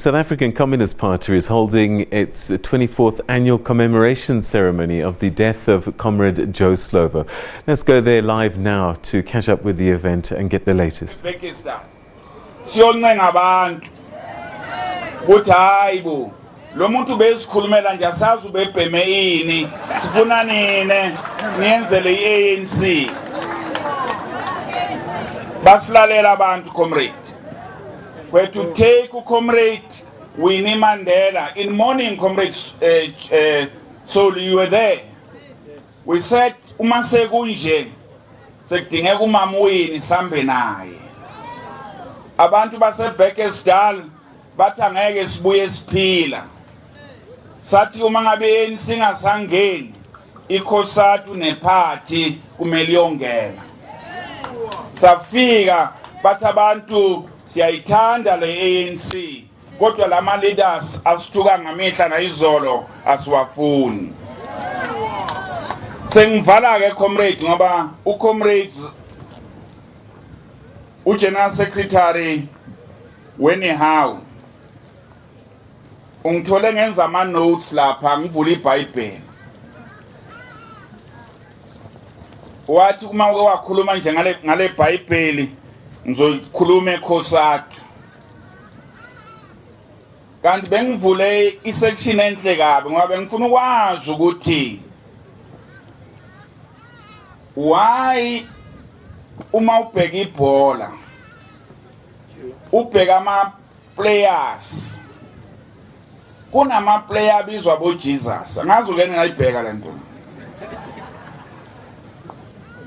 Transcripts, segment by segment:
South African Communist Party is holding its 24th annual commemoration ceremony of the death of Comrade Joe Slovo. Let's go there live now to catch up with the event and get the latest. Lo muntu bezikhulumela nje asazi ubebheme ini sifuna nini niyenzele iANC basilalela abantu comrade where to take comrade Winnie Mandela in morning comrade so you were there. We said uma sekunje sekudingeka umama Winnie sambe naye abantu base Bekesdal bathi angeke sibuye siphila sathi uma ngabe ANC ngasangeni ikhosatu nephathi kumele yongena safika bathi abantu siyayithanda le ANC kodwa lama leaders asithuka ngamihla nayizolo asiwafuni sengivala ke comrade ngoba ucomrade uGeneral Secretary wenihaw ungithole ngenza ama notes lapha ngivula iBhayibheli wathi uma uke wakhuluma nje ngale Bhayibheli ngizokhuluma ekhosatu kanti bengivule isection enhle kabi ngoba bengifuna ukwazi ukuthi why uma ubheka ibhola ubheka ama players kunama player abizwa bo Jesus angazi ukene ngayibheka lento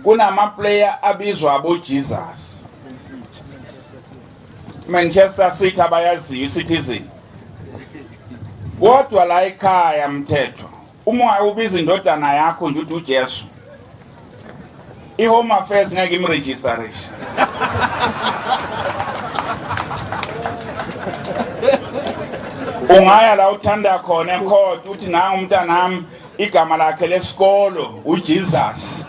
kunama player abizwa bo Jesus Manchester City abayaziyo Citizen kodwa la ekhaya mthetho uma ubiza indodana yakho nje uthi uJesu iHome Affairs ngeke imregisterishe ungaya la uthanda khona ecourt uthi nanga umntanami igama lakhe lesikolo uJesus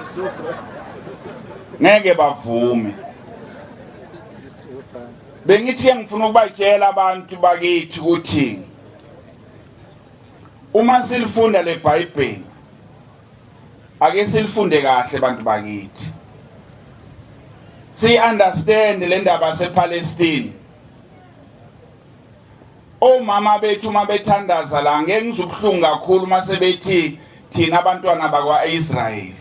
ngeke bavume bengithi ngifuna ukubatshela abantu bakithi ukuthi uma silifunda le Bhayibheli ake silifunde kahle abantu bakithi si understand le ndaba sePalestine omama bethu mabethandaza la ngeke ngizubhlungu kakhulu masebethi thina abantwana bakwaIsrael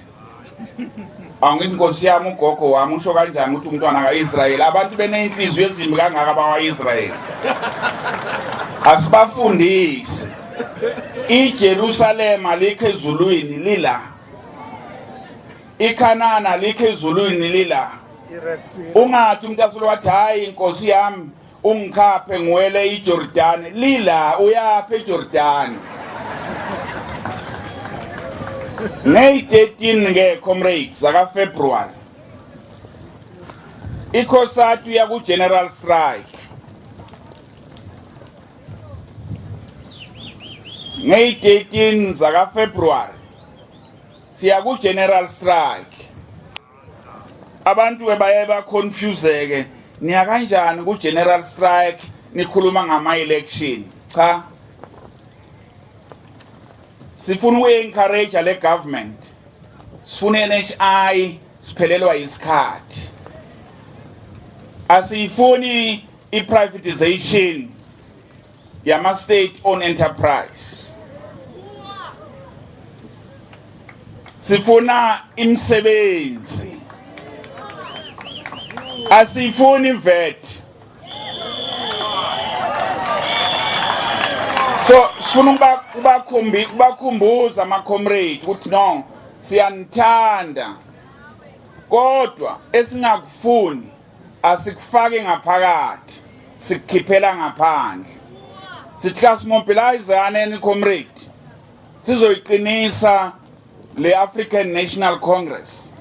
angithi Nkosi yami ugogo wami usho kanjani ukuthi umntwana kaIsrael abantu benenhliziyo ezimbi kangaka abakwaIsrael asibafundise iJerusalem alikho ezulwini lila iKhanani alikho ezulwini lila ungathi umuntu asolo wathi hayi Nkosi yami ungikhaphe ngiwele iJordan lila uyapha eJordan Ngay-13 nge comrades zaka February ikhosatu ya ku general strike Ngay-13 zaka February siya ku general strike abantu bebaye ba confuseke niya kanjani ku general strike nikhuluma ngama election cha sifuna uencourage le government sifuna NHI siphelelwa isikhathi asifuni iprivatization yama state owned enterprise sifuna imisebenzi asifuni VAT so sifuna ukubakhumbuza ama comrade ukuthi no siyanithanda kodwa esingakufuni asikufake ngaphakathi sikukhiphela ngaphandle sithi kasimobilizane comrade sizoyiqinisa le African National Congress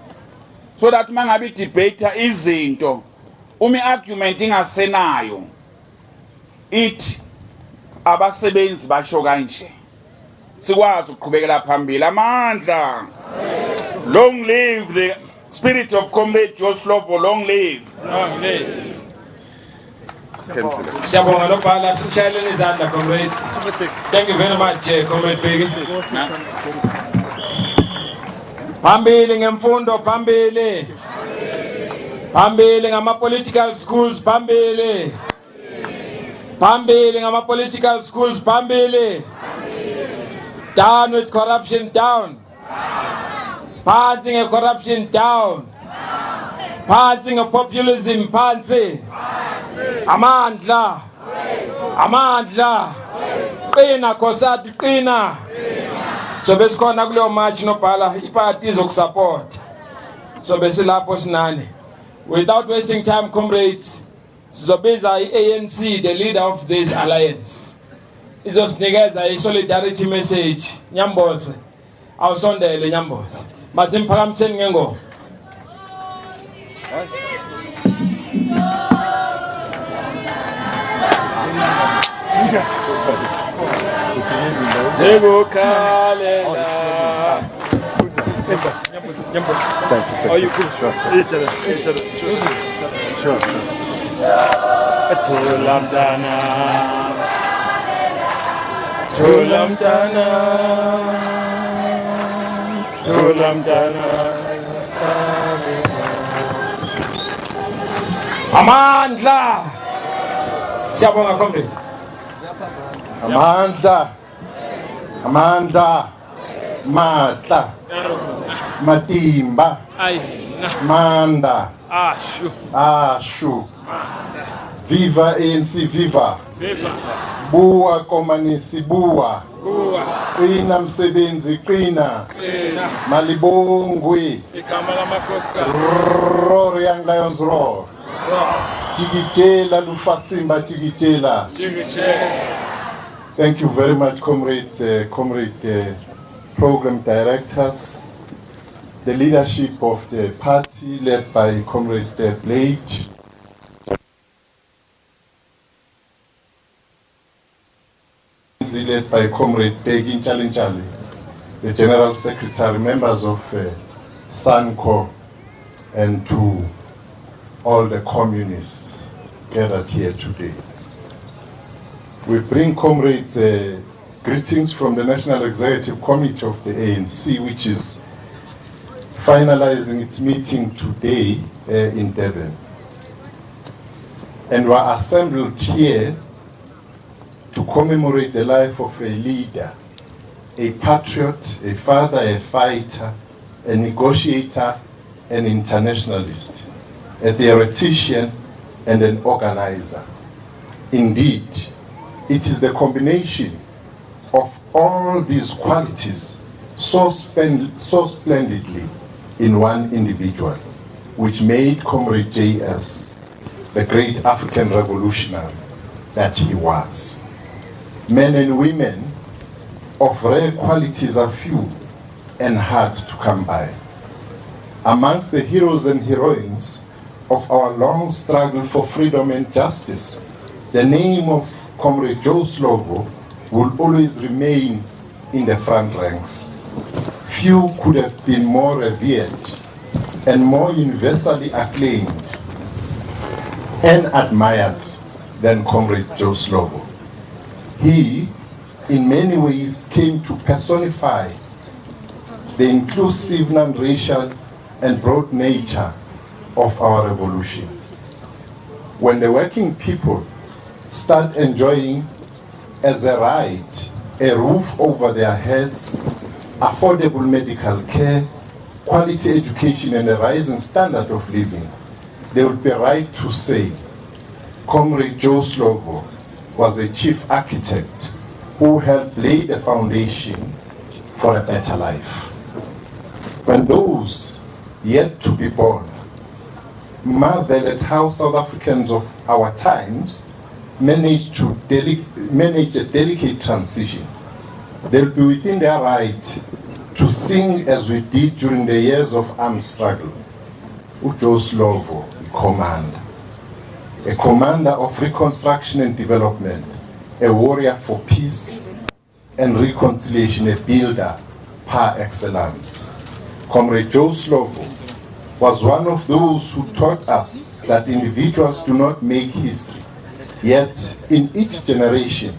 so that mangabe debate izinto argument ingasenayo ithi abasebenzi basho kanje sikwazi ukuqhubekela phambili amandla long live the spirit of Comrade Joe Slovo long live Councillor. Siyabonga lobhala simshayeleni izandla comrade. Thank you very much Comrade Bheki. Phambili ngemfundo phambili. Phambili ngama political schools phambili. Phambili ngama political schools phambili. Down with corruption down. Phansi nge-corruption down. Phansi nge-populism phansi. Amandla. Amandla. Qina Khosati qina. So besikhona kuleyo march nobhala iparty izokusupport. So besilapho sinani. Without wasting time comrades, sizobiza i-ANC, the leader of this alliance. Izosinikeza i-solidarity message. Nyamboze. Awusondele Nyamboze. Mazimphakamiseni ngengoma. Zebukhalela. Oh, you could. Sure. Thulamdana. Thulamdana. Thulamdana. Amandla. Siyabonga comrades. Amandla, Amandla, Matla, Matimba, Manda, Ashu, Viva ANC, Viva, Bua Komanisi, Bua, Qina Msebenzi, Qina, Malibongwe, Roar Young Lions Roar, Tigitela Lufasimba Tigitela. Thank you very much, comrade program directors, the leadership of the party led by Comrade Blade, led by Comrade Begin Chalinchali, the General Secretary, members of SANCO, and to all the communists gathered here today. We bring comrades greetings from the National Executive Committee of the ANC, which is finalizing its meeting today in Durban. And we are assembled here to commemorate the life of a leader, a patriot, a father, a fighter, a negotiator, an internationalist, a theoretician, and an organizer. Indeed, it is the combination of all these qualities so splendidly in one individual, which made Comrade J.S. the great African revolutionary that he was. Men and women of rare qualities are few and hard to come by. Amongst the heroes and heroines of our long struggle for freedom and justice, the name of Comrade Joe Slovo will always remain in the front ranks. Few could have been more revered and more universally acclaimed and admired than Comrade Joe Slovo. He, in many ways, came to personify the inclusive, non-racial, and broad nature of our revolution. When the working people start enjoying as a right a roof over their heads, affordable medical care, quality education, and a rising standard of living, they would be right to say Comrade Joe Slovo was a chief architect who helped lay the foundation for a better life. When those yet to be born marvel at how South Africans of our times manage a delicate transition, they'll be within their right to sing as we did during the years of armed struggle. Joe Slovo, a commander of reconstruction and development, a warrior for peace and reconciliation, a builder par excellence. Comrade Joe Slovo was one of those who taught us that individuals do not make history, Yet, in each generation,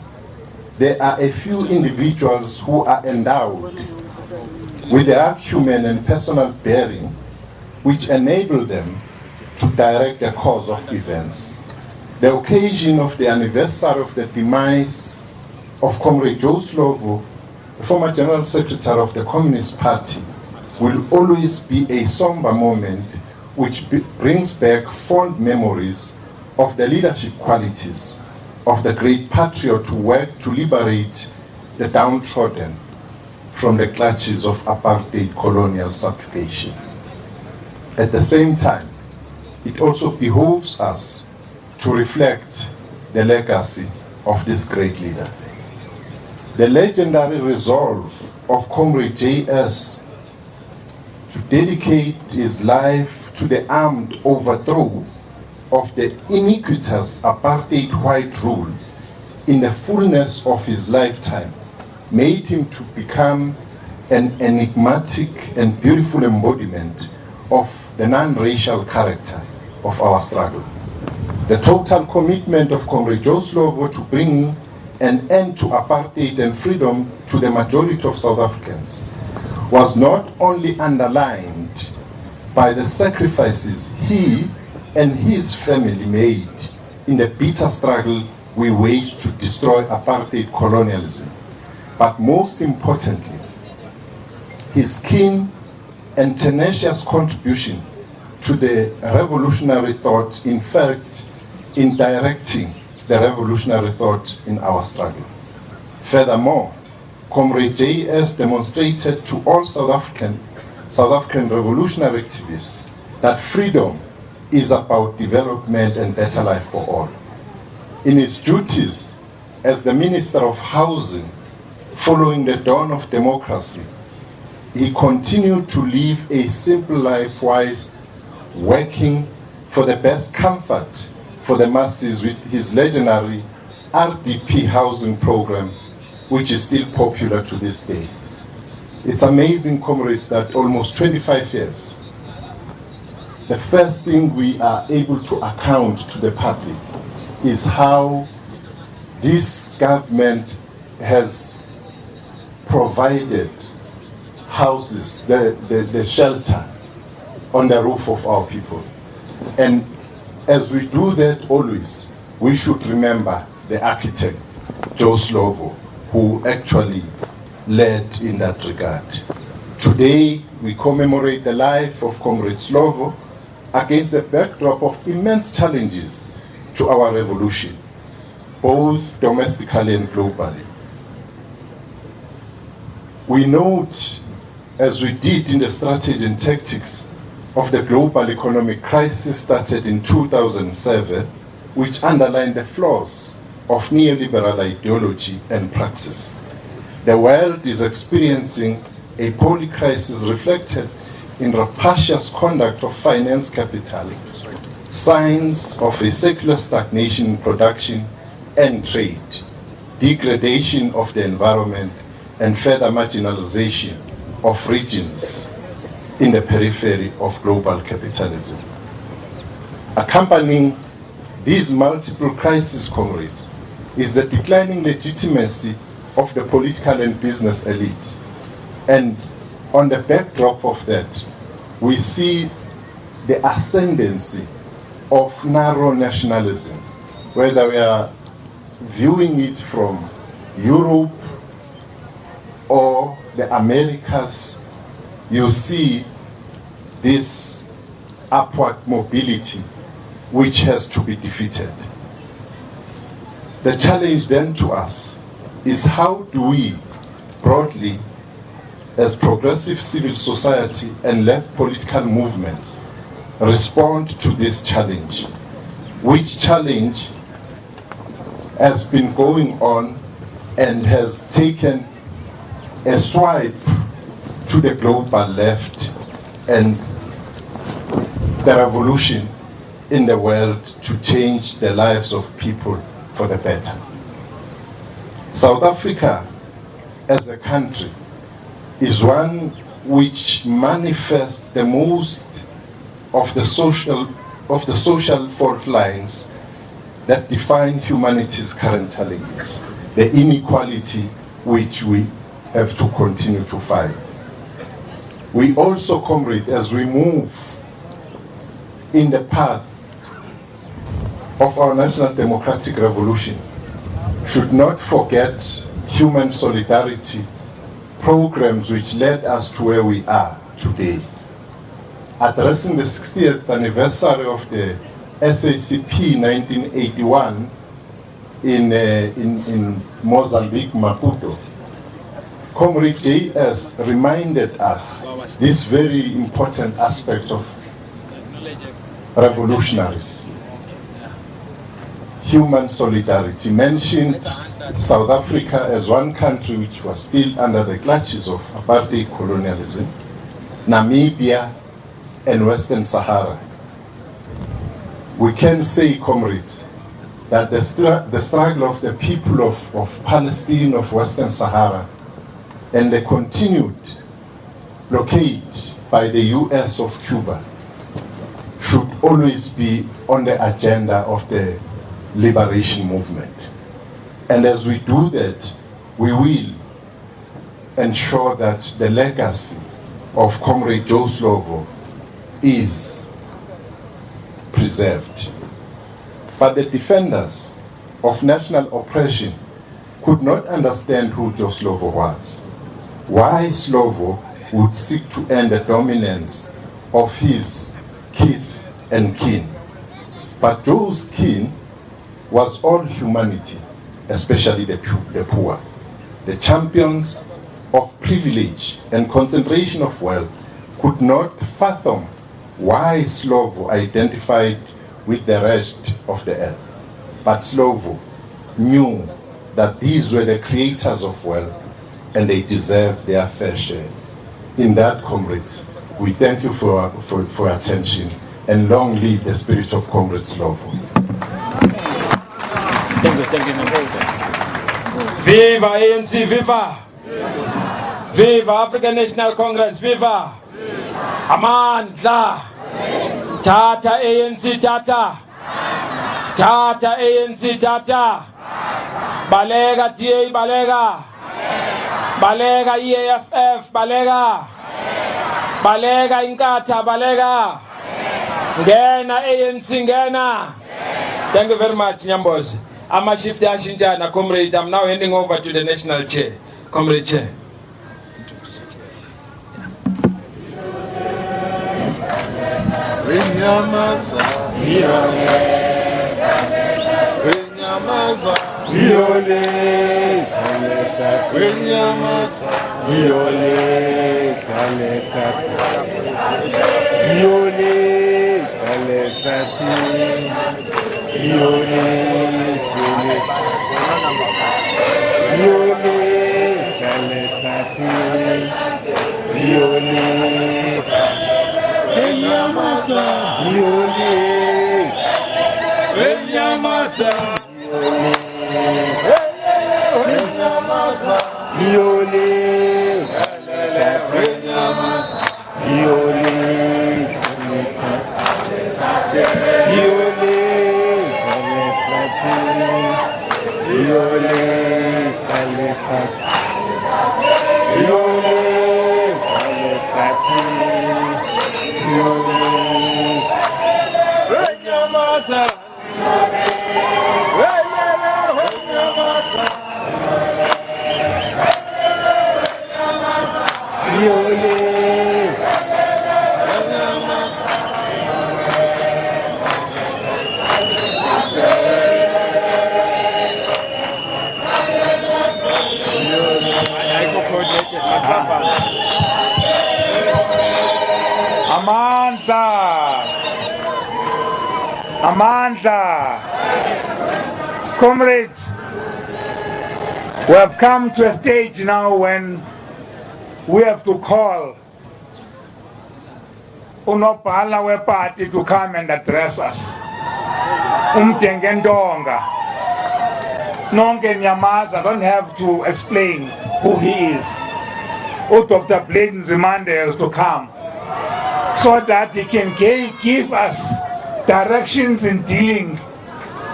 there are a few individuals who are endowed with the acumen and personal bearing which enable them to direct the course of events. The occasion of the anniversary of the demise of Comrade Joe Slovo, the former General Secretary of the Communist Party, will always be a somber moment which brings back fond memories of the leadership qualities of the great patriot who worked to liberate the downtrodden from the clutches of apartheid colonial subjugation. At the same time, it also behoves us to reflect the legacy of this great leader. The legendary resolve of Comrade J.S. to dedicate his life to the armed overthrow of the iniquitous apartheid white rule in the fullness of his lifetime made him to become an enigmatic and beautiful embodiment of the non-racial character of our struggle. The total commitment of Comrade Joe Slovo to bring an end to apartheid and freedom to the majority of South Africans was not only underlined by the sacrifices he and his family made in the bitter struggle we waged to destroy apartheid colonialism, but most importantly, his keen and tenacious contribution to the revolutionary thought, in fact, in directing the revolutionary thought in our struggle. Furthermore, Comrade J.S. demonstrated to all South African revolutionary activists that freedom is about development and better life for all. In his duties as the Minister of Housing following the dawn of democracy, he continued to live a simple life whilst working for the best comfort for the masses with his legendary RDP housing program, which is still popular to this day. It's amazing, comrades, that almost 25 years, the first thing we are able to account to the public is how this government has provided houses, the shelter on the roof of our people. And as we do that always, we should remember the architect, Joe Slovo, who actually led in that regard. Today, we commemorate the life of Comrade Slovo against the backdrop of immense challenges to our revolution, both domestically and globally. We note, as we did in the strategy and tactics of the global economic crisis started in 2007, which underlined the flaws of neoliberal ideology and praxis. The world is experiencing a polycrisis reflected in rapacious conduct of finance capital, signs of a secular stagnation in production and trade, degradation of the environment, and further marginalization of regions in the periphery of global capitalism. Accompanying these multiple crises, comrades, is the declining legitimacy of the political and business elite. And on the backdrop of that, we see the ascendancy of narrow nationalism, whether we are viewing it from Europe or the Americas. You see this upward mobility which has to be defeated. The challenge then to us is how do we broadly, as progressive civil society and left political movements, respond to this challenge, which challenge has been going on and has taken a swipe to the global left and the revolution in the world to change the lives of people for the better. South Africa as a country is one which manifests the most of the social fault lines that define humanity's current challenges, the inequality which we have to continue to fight. We also, comrade, as we move in the path of our national democratic revolution, should not forget human solidarity programs which led us to where we are today. Addressing the 60th anniversary of the SACP 1981 in Mozambique, Maputo, Comrade JS reminded us this very important aspect of revolutionaries. Human solidarity. Mentioned South Africa as one country which was still under the clutches of apartheid colonialism, Namibia and Western Sahara. We can say, comrades, that the struggle of the people of Palestine, of Western Sahara, and the continued blockade by the US of Cuba should always be on the agenda of the liberation movement. And as we do that, we will ensure that the legacy of Comrade Joe Slovo is preserved. But the defenders of national oppression could not understand who Joe Slovo was. Why Slovo would seek to end the dominance of his kith and kin. But Joe's kin was all humanity, especially the poor, the champions of privilege and concentration of wealth could not fathom why Slovo identified with the rest of the earth. But Slovo knew that these were the creators of wealth and they deserve their fair share. In that, comrades, we thank you for attention, and long live the spirit of Comrade Slovo. Thank you. Viva ANC, viva! Viva African National Congress, viva! Amandla! Tata ANC, tata! Tata ANC, tata! Balega DA, balega! Balega EAFF, balega! Balega Inkatha, balega! Ngena ANC, ngena! Thank you very much, Nyambozi. I'm a shift Ashinjana, comrade. I'm now handing over to the national chair. Comrade Chair. Amandla. Comrades, we have come to a stage now when we have to call unobhala we-party to come and address us. Umdengendonga. Nonke Nyamaza don't have to explain who he is. Dr. Bladen Zimande has to come so that he can give us directions in dealing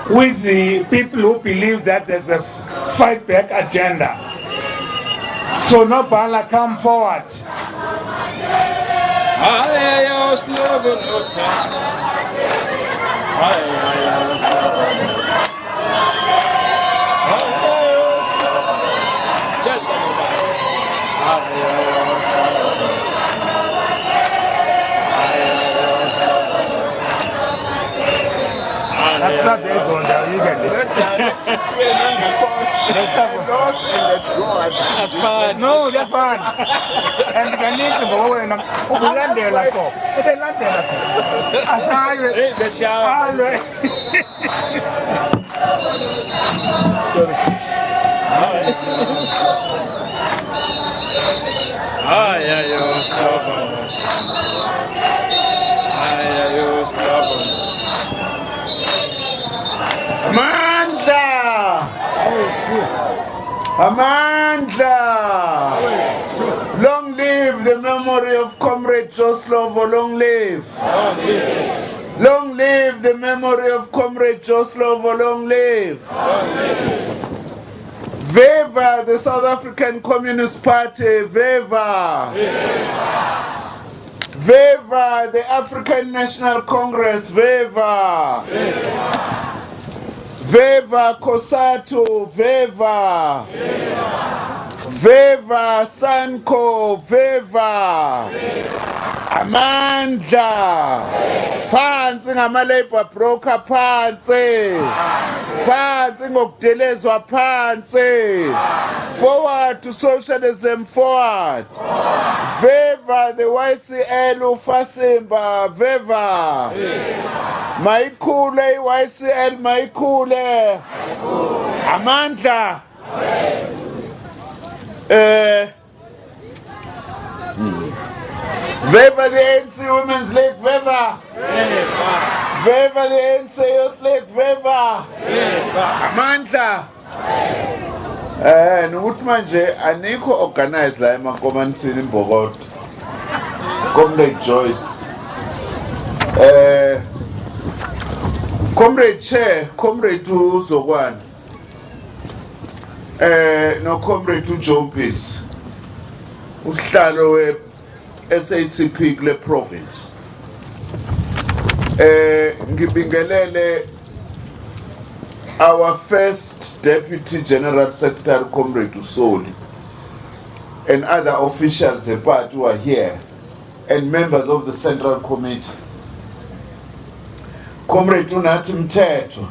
with the people who believe that there's a fight back agenda. So Nobala, come forward. That's not this one, you get it. That's fine. No, that's fine. And you need to go and land there like that. They land there like that. The shower. Sorry. You're stubborn. You're stubborn. Amanda! Amanda! Long live the memory of Comrade Joe Slovo, long live. Long live the memory of Comrade Joe Slovo, long live. Viva the South African Communist Party, viva. Viva the African National Congress, viva. Viva COSATU, viva. Viva Sanko, viva. Amanda. Phansi ngama-labor broker, phansi. Phansi ngokudelezwa, phansi. Forward to socialism, forward. Viva the YCL uFasimba, viva. Mayikhule i-YCL, mayikhule. Amandla. Viva the ANC Women's League, viva. Viva the ANC Youth League, viva. Amandla. Nokuthi manje anikho organized la emakomanisini imbokotho. Comrade Joyce. Comrade Chair, Comrade uZokwana. No Comrade uJompis. Usihlalo we SACP kule province. Ngibingelele our first Deputy General Secretary, Comrade Usoli, and other officials apart who are here, and members of the Central Committee. Comrade Unathi Mthetho,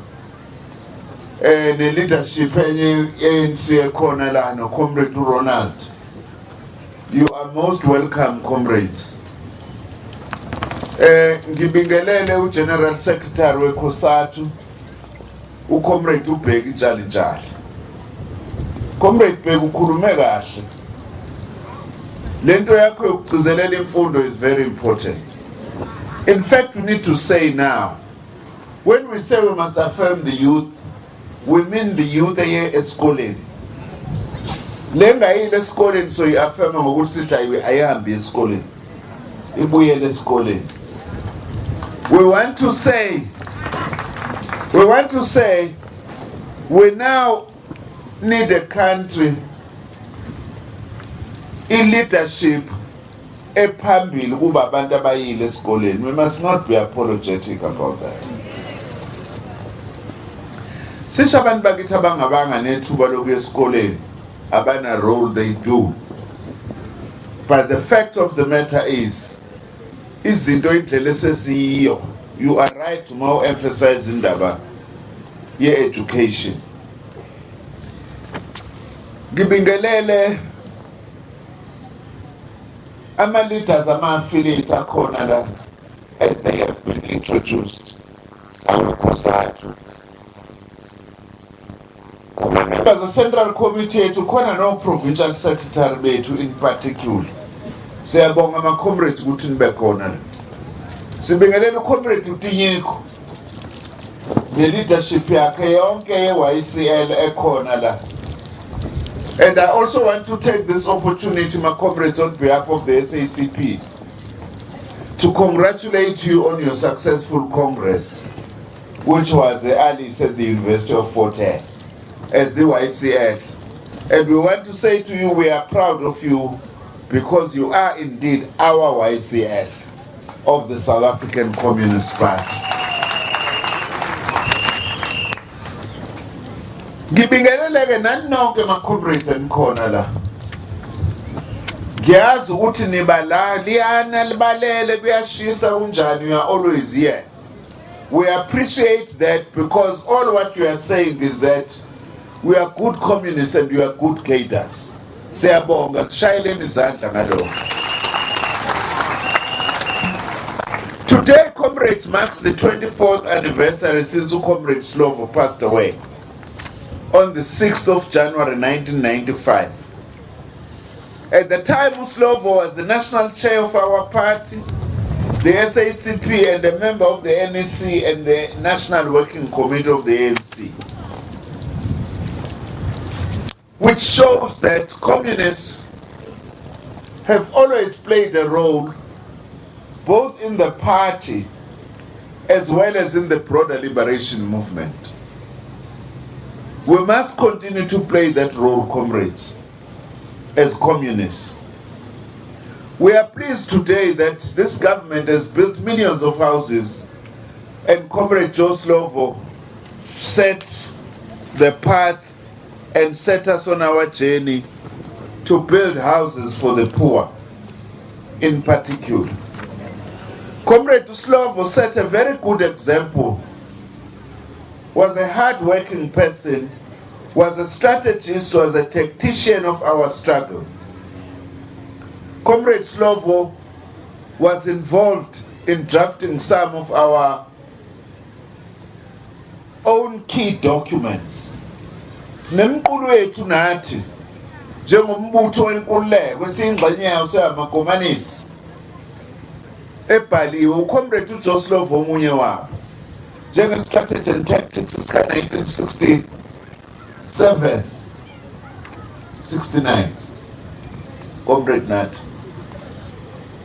the leadership ANC ekhona lana, Comrade Ronald. You are most welcome, comrades. Ngibingelele uGeneral Secretary weCOSATU, uComrade uBheki Njali. Comrade Bheki ukhulume kahle. Lento yakho yokugcizelela imfundo is very important. In fact, we need to say now, when we say we must affirm the youth, we mean the youth esikoleni. Lenga yile esikoleni so i-affirma ngokuthi sithi ayihambi esikoleni. Ibuyele esikoleni. We want to say we now need a country in leadership ephambili kuba abantu abayile esikoleni. We must not be apologetic about that. Sisho abantu bakithi abangabanga nethuba lokuya esikoleni abana role they do. But the fact of the matter is izinto indlela esesiyo. You are right to more emphasize indaba ye-education. Ngibingelele ama-leaders ama-affiliates akhona la as they have been introduced. COSATU. As a Central Committee to khona no Provincial Secretary bethu in particular. Siyabonga ama-comrades ukuthi nibe khona la. Sibingelele uComrade uTinyiko. The leadership yakhe yonke ye-YCL ekhona la. And I also want to take this opportunity, my comrades, on behalf of the SACP, to congratulate you on your successful Congress. which was the Alice at the University of Fort Hare, as the YCL. And we want to say to you, we are proud of you because you are indeed our YCL of the South African Communist Party. Ngibingeleleke nani nonke ma-comrades enikhona la. Ngiyazi ukuthi niba la liyana libalele kuyashisa kunjani, you are always here. We appreciate that because all what you are saying is that we are good communists and we are good cadres. Siyabonga, sishayeleni izandla ngalokho. Today, comrades, marks the 24th anniversary since Comrade Slovo passed away on the 6th of January 1995. At the time, Slovo was the national chair of our party, the SACP, and a member of the NEC and the National Working Committee of the ANC. Which shows that communists have always played a role both in the party as well as in the broader liberation movement. We must continue to play that role, comrades, as communists. We are pleased today that this government has built millions of houses, and Comrade Joe Slovo set the path and set us on our journey to build houses for the poor in particular. Comrade Slovo set a very good example, was a hard-working person, was a strategist, was a tactician of our struggle. Comrade Slovo was involved in drafting some of our own key documents. Sinemqulu wethu nathi njengombutho wenkululeko esiyingxenye yawo seyamakomanisi ebhaliwe uComrade uJoe Slovo omunye wabo njenge-strategy and tactics sika-1967 69 Comrade nathi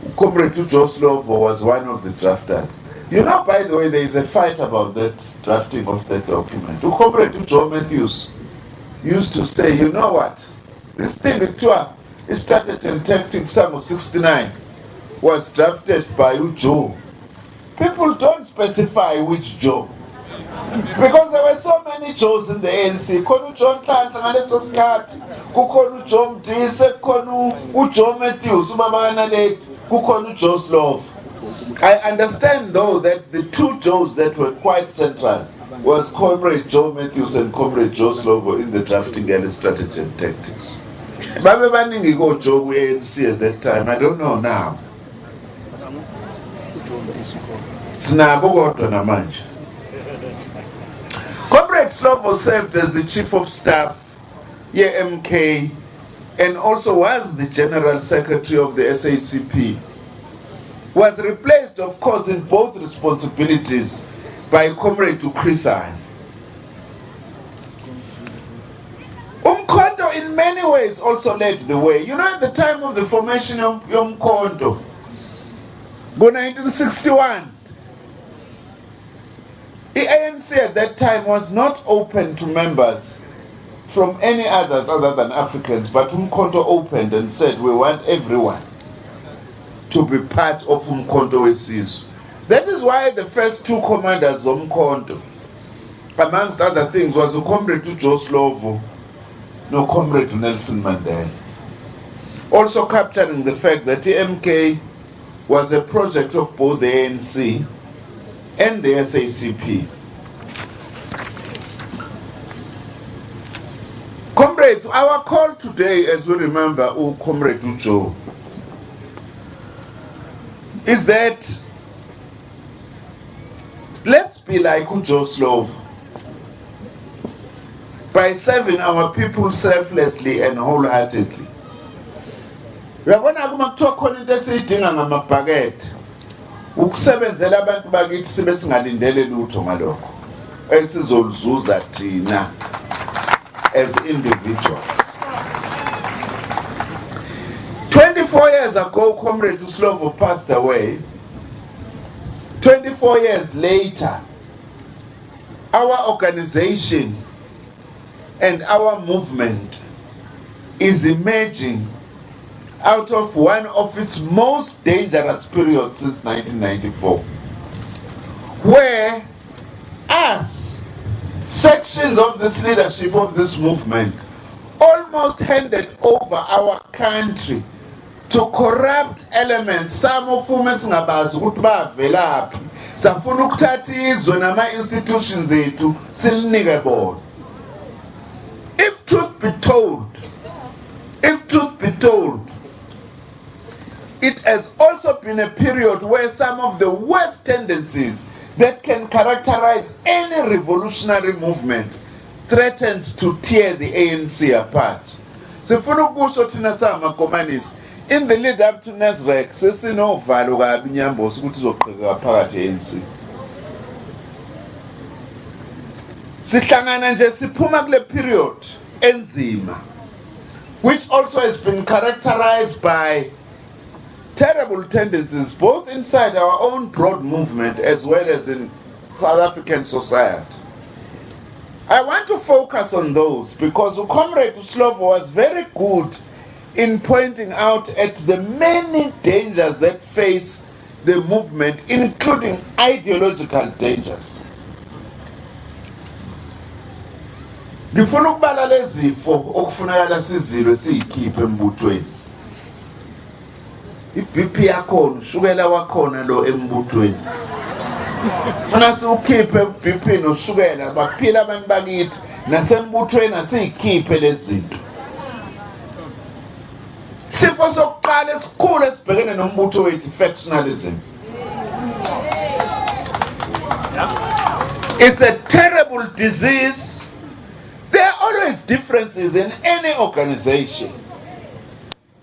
uComrade uJoe Slovo was one of the drafters. You know, by the way, there is a fight about that drafting of that document. uComrade uJoe Matthews used to say, you know what, this thing, Victor, it started in tactics, some of 69, was drafted by Joe. People don't specify which Joe. Because there were so many Joes in the ANC. Konu John Tanta, ngaleso sikhathi, kukhona uJoe Mdise, kukhona uJoe Matthews, kukhona uJoe Slovo. I understand though that the two Joes that were quite central was Comrade Joe Matthews and Comrade Joe Slovo in the drafting and strategy and tactics. Babe baningi ko Joe ANC at that time, I don't know now. Sinabo kodwa namanje. Comrade Slovo served as the Chief of Staff, MK, and also was the General Secretary of the SACP. Was replaced, of course, in both responsibilities by Comrade Ukrisane. Umkhonto in many ways also led the way. You know, at the time of the formation of Umkhonto, in 1961, the ANC at that time was not open to members from any others other than Africans, but Umkhonto opened and said, we want everyone to be part of Umkhonto Wesizwe. That is why the first two commanders of Umkhonto, amongst other things, was Comrade Joe Slovo, no Comrade Nelson Mandela. Also capturing the fact that the MK was a project of both the ANC and the SACP. Comrades, our call today, as we remember, Comrade Joe, is that let's be like Joe Slovo by serving our people selflessly and wholeheartedly. Uyabona kuma kuthiwa khona into esiyidinga ngamabhakede ukusebenzela abantu bakithi sibe singalindele lutho ngalokho esizoluzuza thina as individuals. 24 years ago, Comrade Slovo passed away. 24 years later, our organization and our movement is emerging out of one of its most dangerous periods since 1994, where us, sections of this leadership of this movement, almost handed over our country to corrupt elements. Some of whom singabazi ukuthi bavelaphi, safuna ukuthatha izwe nama institutions ethu silinike bona. If truth be told, it has also been a period where some of the worst tendencies that can characterize any revolutionary movement threatened to tear the ANC apart. Sifuna ukusho thina samakomanisi, in the lead up to Nasrec, sesinovalo kabi inyambosi ukuthi izoqhubeka phakathi ANC. Sihlangana nje siphuma kule period enzima, which also has been characterized by terrible tendencies both inside our own broad movement as well as in South African society. I want to focus on those because Comrade Slovo was very good in pointing out at the many dangers that face the movement, including ideological dangers. Ngifuna ukubala lezifo okufunakala sizilwe siyikhiphe embuthweni. iBP yakhona, ushukela wakhona lo embuthweni. Funa siukhiphe iBP noshukela baphila abantu bakithi nasembuthweni asiyikhiphe lezi zinto. Sifo sokuqala esikhulu esibhekene nombutho wethu factionalism. It's a terrible disease. There are always differences in any organization.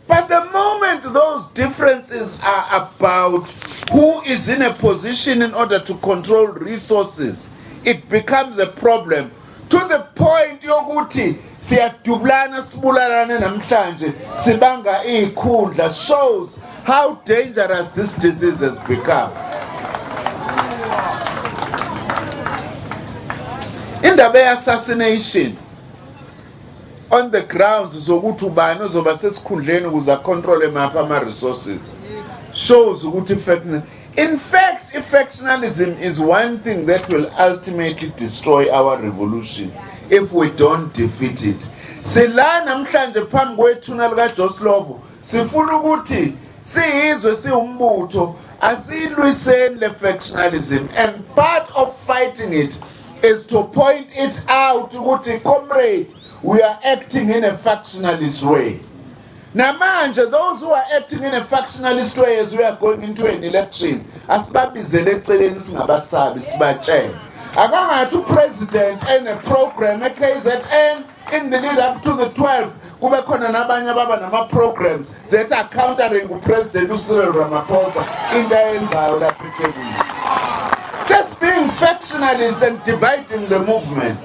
But the moment those differences are about who is in a position in order to control resources, it becomes a problem. To the point yokuthi siyadublana sibulalane namhlanje sibanga ikhundla shows how dangerous this disease has become. Indaba ye-assassination on the grounds zokuthi ubani ozoba sesikhundleni ukuze control emapha ama-resources shows ukuthi in fact, factionalism is one thing that will ultimately destroy our revolution if we don't defeat it. Sila namhlanje phambi kwethuna lika Joe Slovo sifuna ukuthi siyizwe siumbutho asilwiseni le factionalism, and part of fighting it is to point it out ukuthi comrade, we are acting in a factionalist way. Now, manje, those who are acting in a factionalist way as we are going into an election, asibabizele eceleni singabasabi sibatshele. Akangathi president and a program at KZN in the lead up to the 12th, kube khona nabanye baba nama programs that are countering uPresident uCyril Ramaphosa into ayenzayo lapha eThekwini. That's being factionalist and dividing the movement.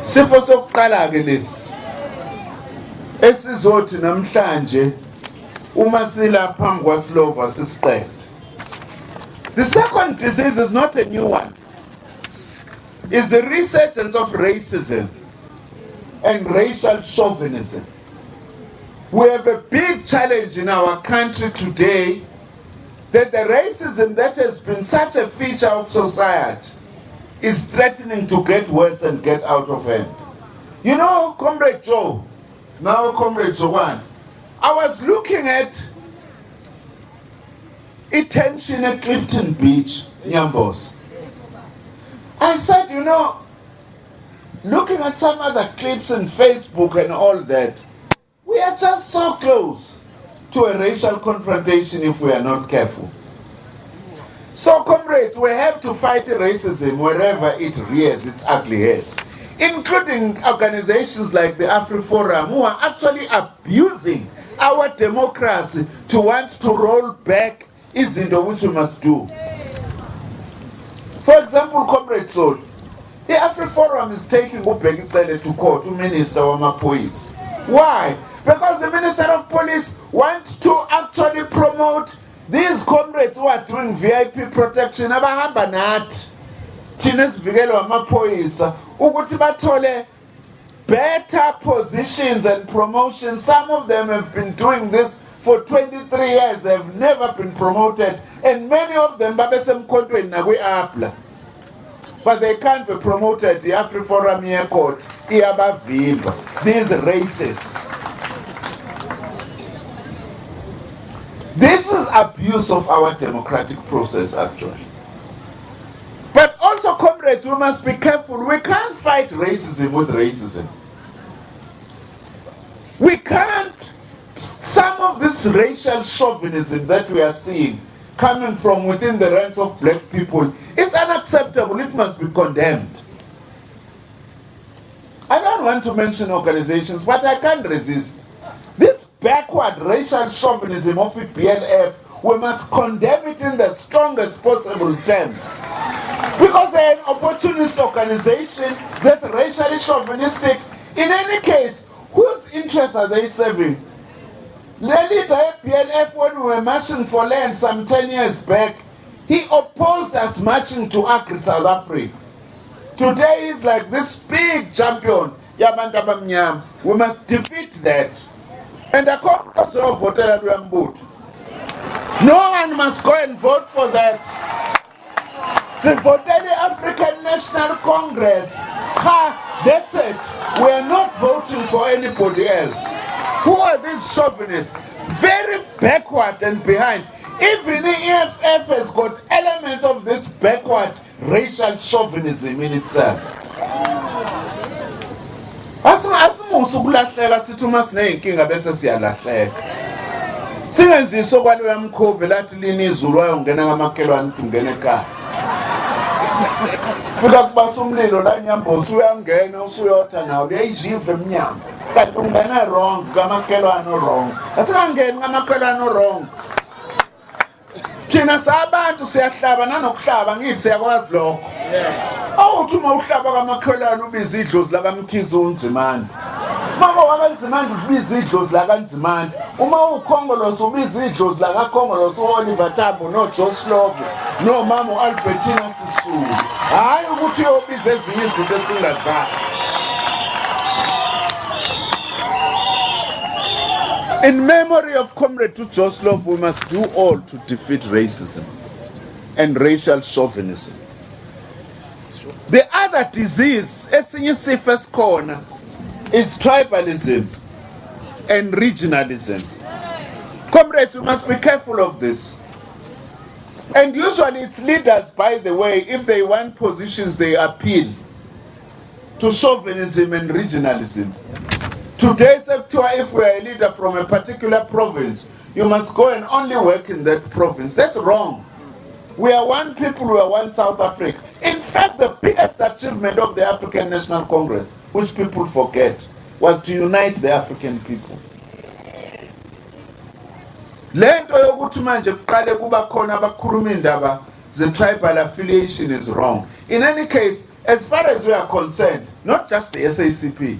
Sifo sokuqala ke lesi esizothi namhlanje uma sila phambi kwaSlovo sisiqede. The second disease is not a new one. It's the resurgence of racism and racial chauvinism. We have a big challenge in our country today that the racism that has been such a feature of society is threatening to get worse and get out of hand. You know, Comrade Joe, now Comrade Joan, I was looking at attention at Clifton Beach, Nyambos. I said, you know, looking at some other clips on Facebook and all that, we are just so close to a racial confrontation if we are not careful. So, comrades, we have to fight racism wherever it rears its ugly head, including organizations like the AfriForum, who are actually abusing our democracy to want to roll back izinto which we must do. For example, Comrade Sol, the AfriForum is taking uBhekicele to court, Minister Wamapolice. Why? Because the Minister of Police wants to actually promote these comrades who are doing VIP protection. Abahamba nathi. thina sivikelwa amaphoyisa ukuthi bathole better positions and promotions. Some of them have been doing this for 23 years. They have never been promoted, and many of them babesemkhontweni nakwi-APLA, but they can't be promoted. The AfriForum Year Court iyabavimba. These racists. This is abuse of our democratic process, actually. But also, comrades, we must be careful. We can't fight racism with racism. We can't. Some of this racial chauvinism that we are seeing coming from within the ranks of black people, it's unacceptable. It must be condemned. I don't want to mention organizations, but I can't resist. This backward racial chauvinism of the BLF, we must condemn it in the strongest possible terms. Because they're an opportunist organization that's racially chauvinistic. In any case, whose interests are they serving? The leader of BLF, when we were marching for land some 10 years back, he opposed us marching to Accra, South Africa. Today he's like this big champion. We must defeat that. And the Congress of voted at Rambut. No one must go and vote for that. So voted the African National Congress. Ha, that's it. We are not voting for anybody else. Who are these chauvinists? Very backward and behind. Even the EFF has got elements of this backward racial chauvinism in itself. Asimusu kulahleka sithi uma sineyinkinga bese siyalahleka. Singenziso kwalo yamkhove lathi lini izulu wayongena ngamakhelwane ungena ekhaya. Fika kubasa umlilo la Nyambozi uyangena usuyotha nawo uyayijiva emnyango. Kanti ungena wrong ngamakhelwane wrong. Asingangeni ngamakhelwane wrong. Thina sabantu siyahlaba nanokuhlaba ngithi siyakwazi lokho. Awuthi uma uhlaba kamakhelwane ubiza idlozi la kaMkhize uNzimande. Mama wakanzimande ubiza idlozi la kaNzimande. Uma ukhongolosi ubiza idlozi la kakhongolosi uOliver Tambo no Joe Slovo no mama uAlbertina Sisulu. Hayi ukuthi uyobiza ezinye izinto esingazazi. In memory of Comrade Joe Slovo, we must do all to defeat racism and racial chauvinism. The other disease, esinye sifo esikhona, is tribalism and regionalism. Comrades, we must be careful of this. And usually it's leaders, by the way, if they want positions, they appeal to chauvinism and regionalism. Today, if we are a leader from a particular province, you must go and only work in that province. That's wrong. We are one people, we are one South Africa. In fact, the biggest achievement of the African National Congress, which people forget, was to unite the African people. Lento yokuthi manje kuqale kuba khona abakhuluma indaba the tribal affiliation is wrong. In any case, as far as we are concerned, not just the SACP,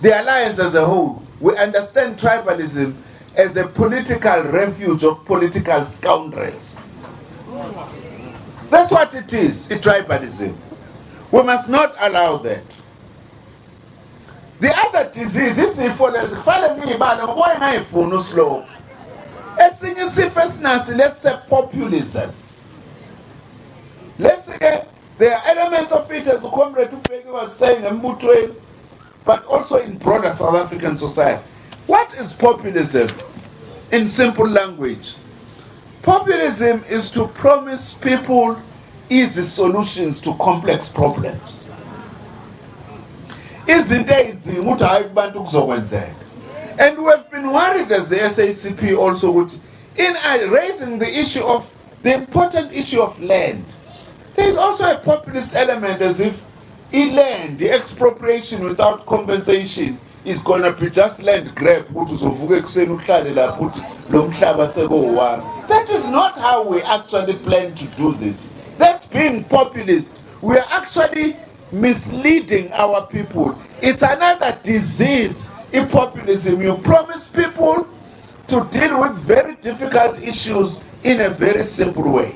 the alliance as a whole, we understand tribalism as a political refuge of political scoundrels. That's what it is, tribalism. We must not allow that. The other disease is let's say populism. Let's say there are elements of it, as Comrade Tupeki was saying, but also in broader South African society. What is populism in simple language? Populism is to promise people easy solutions to complex problems. And we have been worried as the SACP also in raising the issue of the important issue of land. There is also a populist element, as if land, the expropriation without compensation, is going to be just land grab. That is not how we actually plan to do this. That's being populist. We are actually misleading our people. It's another disease in populism. You promise people to deal with very difficult issues in a very simple way.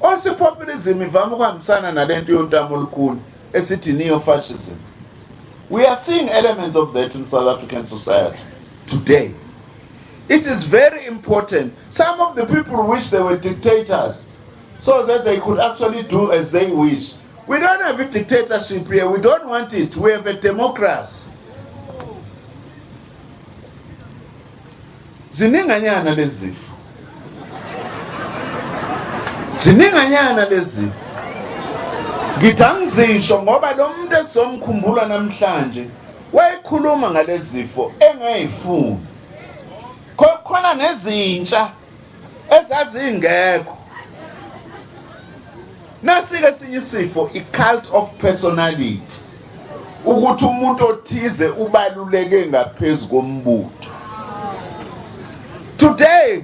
Also populism ivama ukuhambisana nalento yontamo olukhulu esithi neo-fascism. We are seeing elements of that in South African society today. It is very important. Some of the people wish they were dictators so that they could actually do as they wish. We don't have a dictatorship here. We don't want it. We have a democracy. Zininganyana lezifo. Zininganyana lezifo. Ngithangizisho ngoba lo muntu esomkhumbula namhlanje wayekhuluma ngalezifo engayifuni. Khona nezintsha ezazingekho. Nasike sinye isifo i-cult of personality. Ukuthi umuntu othize ubaluleke ngaphezulu kombutho. Today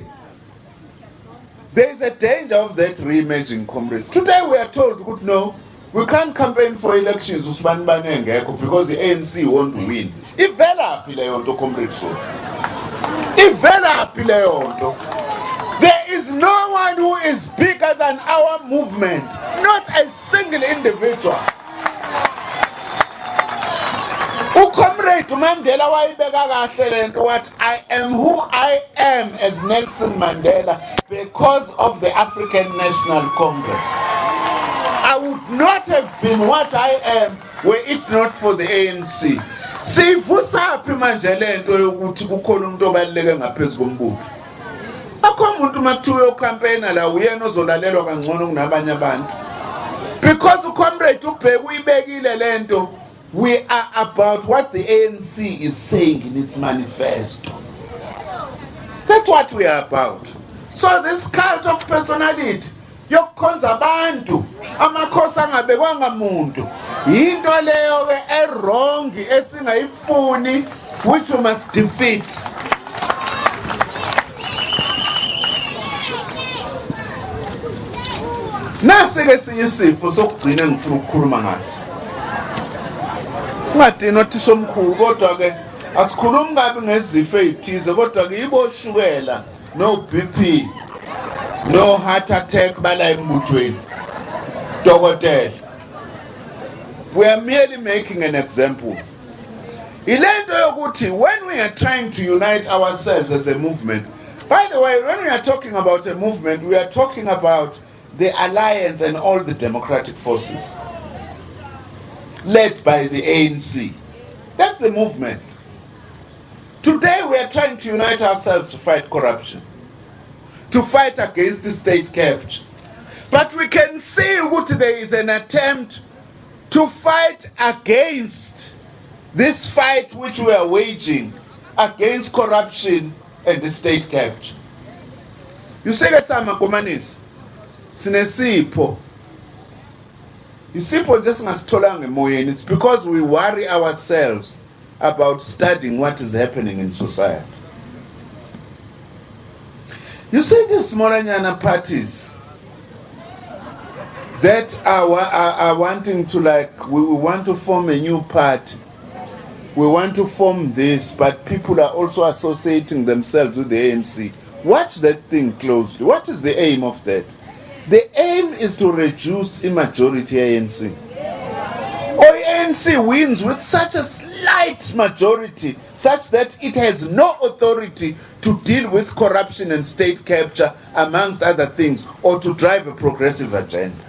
there is a danger of that reimagining, comrades. Today we are told that no, we can't campaign for elections because the ANC won't win. Ivela phi leyo nto, comrades. Ivela phi leyo nto. There is no one who is bigger than our movement. Not a single individual. Comrade Mandela wayibeka kahle lento what I am who I am as Nelson Mandela because of the African National Congress. I would not have been what I am were it not for the ANC. Sivusaphi manje lento yokuthi kukhona umuntu obaluleke ngaphezulu kombutho. Akho umuntu makuthiwe ucampaigner la uyena ozolalelwa kangcono kunabanye abantu. Because uComrade ubheka uyibekile lento. We are about what the ANC is saying in its manifesto. That's what we are about. So this cult of personality, yokukhonza abantu, amakhosi angabekwanga muntu, into leyo ke wrong esingayifuni, which we must defeat. Nasi-ke sinye isifo sokugcina ngifuna ukukhuluma ngaso. Ungadini othisha omkhulu kodwa ke asikhulumi kabi ngezifo ezithize kodwa ke iboshukela no BP no heart attack bala embuthweni. Dokotela, we are merely making an example. Ilento yokuthi when we are trying to unite ourselves as a movement, by the way, when we are talking about a movement, we are talking about the alliance and all the democratic forces led by the ANC. That's the movement. Today we are trying to unite ourselves to fight corruption, to fight against the state capture. But we can see that there is an attempt to fight against this fight which we are waging against corruption and the state capture. You say that some komanis sinesipho. Isipho just ngasitholanga emoyeni. It's because we worry ourselves about studying what is happening in society. You see these smallanyana parties that are wanting to we want to form a new party. We want to form this, but people are also associating themselves with the ANC. Watch that thing closely. What is the aim of that? The aim is to reduce a majority ANC. Or ANC wins with such a slight majority, such that it has no authority to deal with corruption and state capture, amongst other things, or to drive a progressive agenda.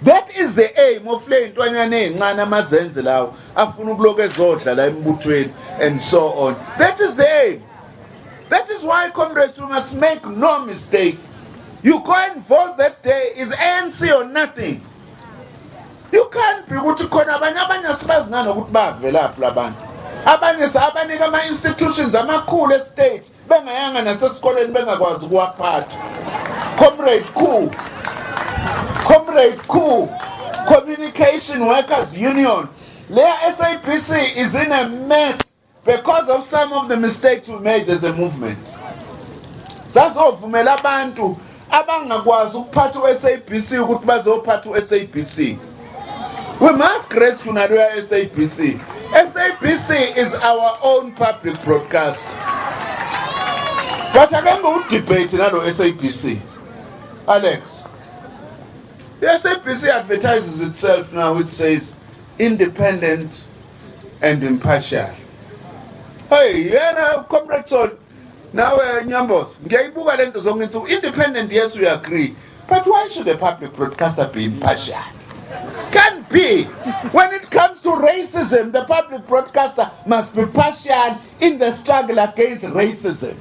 That is the aim of le ntwanyana encane amazenze lawo afuna ukuloku ezodla la embuthweni and so on. That is the aim. That is why, comrades, we must make no mistake. You can't vote that day is ANC or nothing. You can't be ukuthi khona abanye asibazi nanokuthi bavelaphi labantu. Abanye sabanika ama institutions amakhulu estate bengayanga nasesikoleni bengakwazi ukuwaphatha. Comrade Coup, Communication Workers Union. Their SABC is in a mess because of some of the mistakes we made as a movement. Sasovumela abantu abangakwazi ukuphatha uSABC ukuthi bazophatha uSABC. We must rescue naleyo SABC. SABC is our own public broadcast. But I remember we debate nalo SABC. Alex, The SABC advertises itself now, it says independent and impartial. Hey, Comrade Sol, now Nyambos, independent, yes, we agree. But why should a public broadcaster be impartial? Can't be. When it comes to racism, the public broadcaster must be partial in the struggle against racism.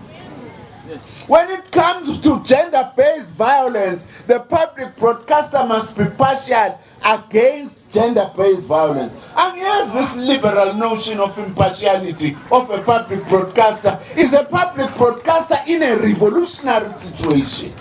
When it comes to gender-based violence, the public broadcaster must be partial against gender-based violence. And yes, this liberal notion of impartiality of a public broadcaster is a public broadcaster in a revolutionary situation.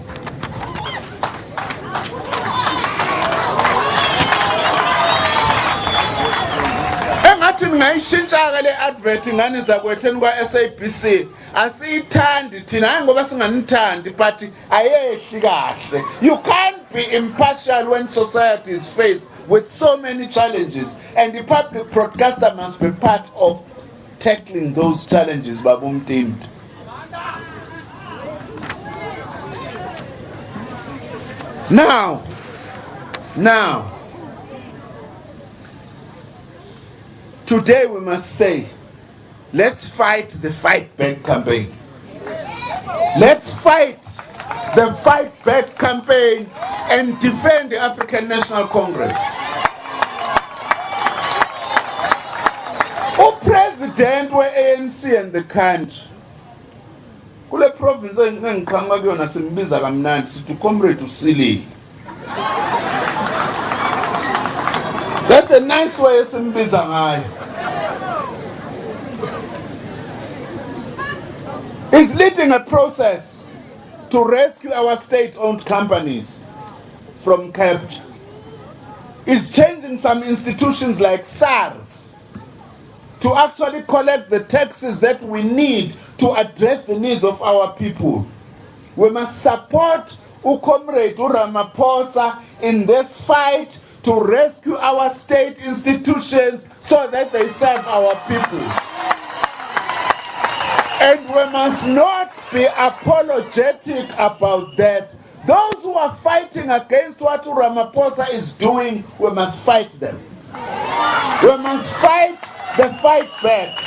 Ngathi ngayishintsha le advert ngani zakwetheni kwa SABC asiyithandi thina ngoba singanithandi but ayehli kahle. You can't be impartial when society is faced with so many challenges, and the public broadcaster must be part of tackling those challenges. Babum teamed. Now today we must say, let's fight the Fight Back campaign. Let's fight the Fight Back campaign and defend the African National Congress. President we ANC and the country. Kule province engiqhamuka kuyona simbiza kamnandi sithi Comrade Usili. That's a nice way esimbiza ngayo. Is leading a process to rescue our state-owned companies from capture. Is changing some institutions like SARS to actually collect the taxes that we need to address the needs of our people. We must support Comrade Ramaphosa in this fight to rescue our state institutions so that they serve our people. And we must not be apologetic about that. Those who are fighting against what Ramaphosa is doing, we must fight them. We must fight the fight back.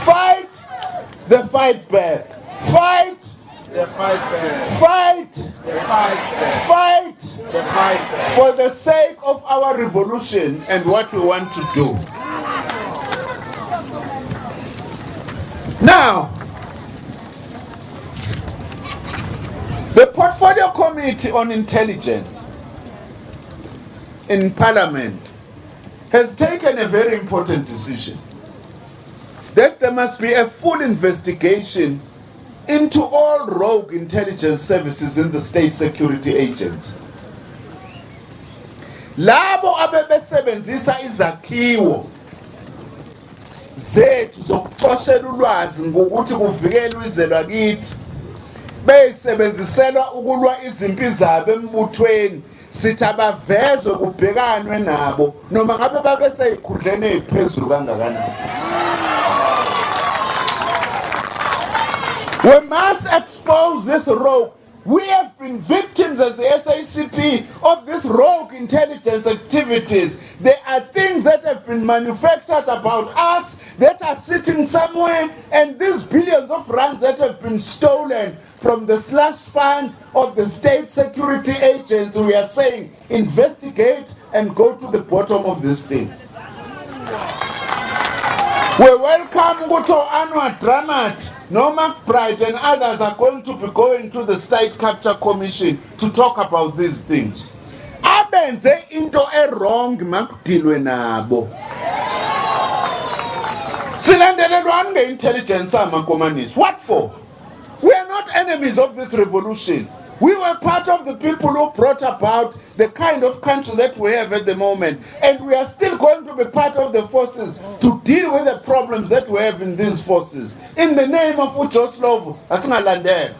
Fight the fight back. Fight the fight back. Fight the fight back. Fight the fight back. For the sake of our revolution and what we want to do. Now, the Portfolio Committee on Intelligence in Parliament has taken a very important decision that there must be a full investigation into all rogue intelligence services in the state security agents. Labo abebesebenzisa izakhiwo zethu zokuxoshela ulwazi ngokuthi kuvikelwe izwe lakithi beyisebenziselwa ukulwa izimpi zabo embuthweni sithi abavezwe kubhekanwe nabo noma ngabe babe seyikhundleni eziphezulu kangakanani. We must expose this rogue. We have been victims as the SACP of this rogue intelligence activities. There are things that have been manufactured about us that are sitting somewhere, and these billions of rands that have been stolen from the slush fund of the state security agents, we are saying, investigate and go to the bottom of this thing. We welcome Guto Anwar Dramat, no McBride and others are going to be going to the State Capture Commission to talk about these things. Abenze into a wrong makudilwe nabo. Silandelelwa nge-intelligence amakomanisi. What for? We are not enemies of this revolution. We were part of the people who brought about the kind of country that we have at the moment. And we are still going to be part of the forces to deal with the problems that we have in these forces. In the name of Joe Slovo, asingalandela.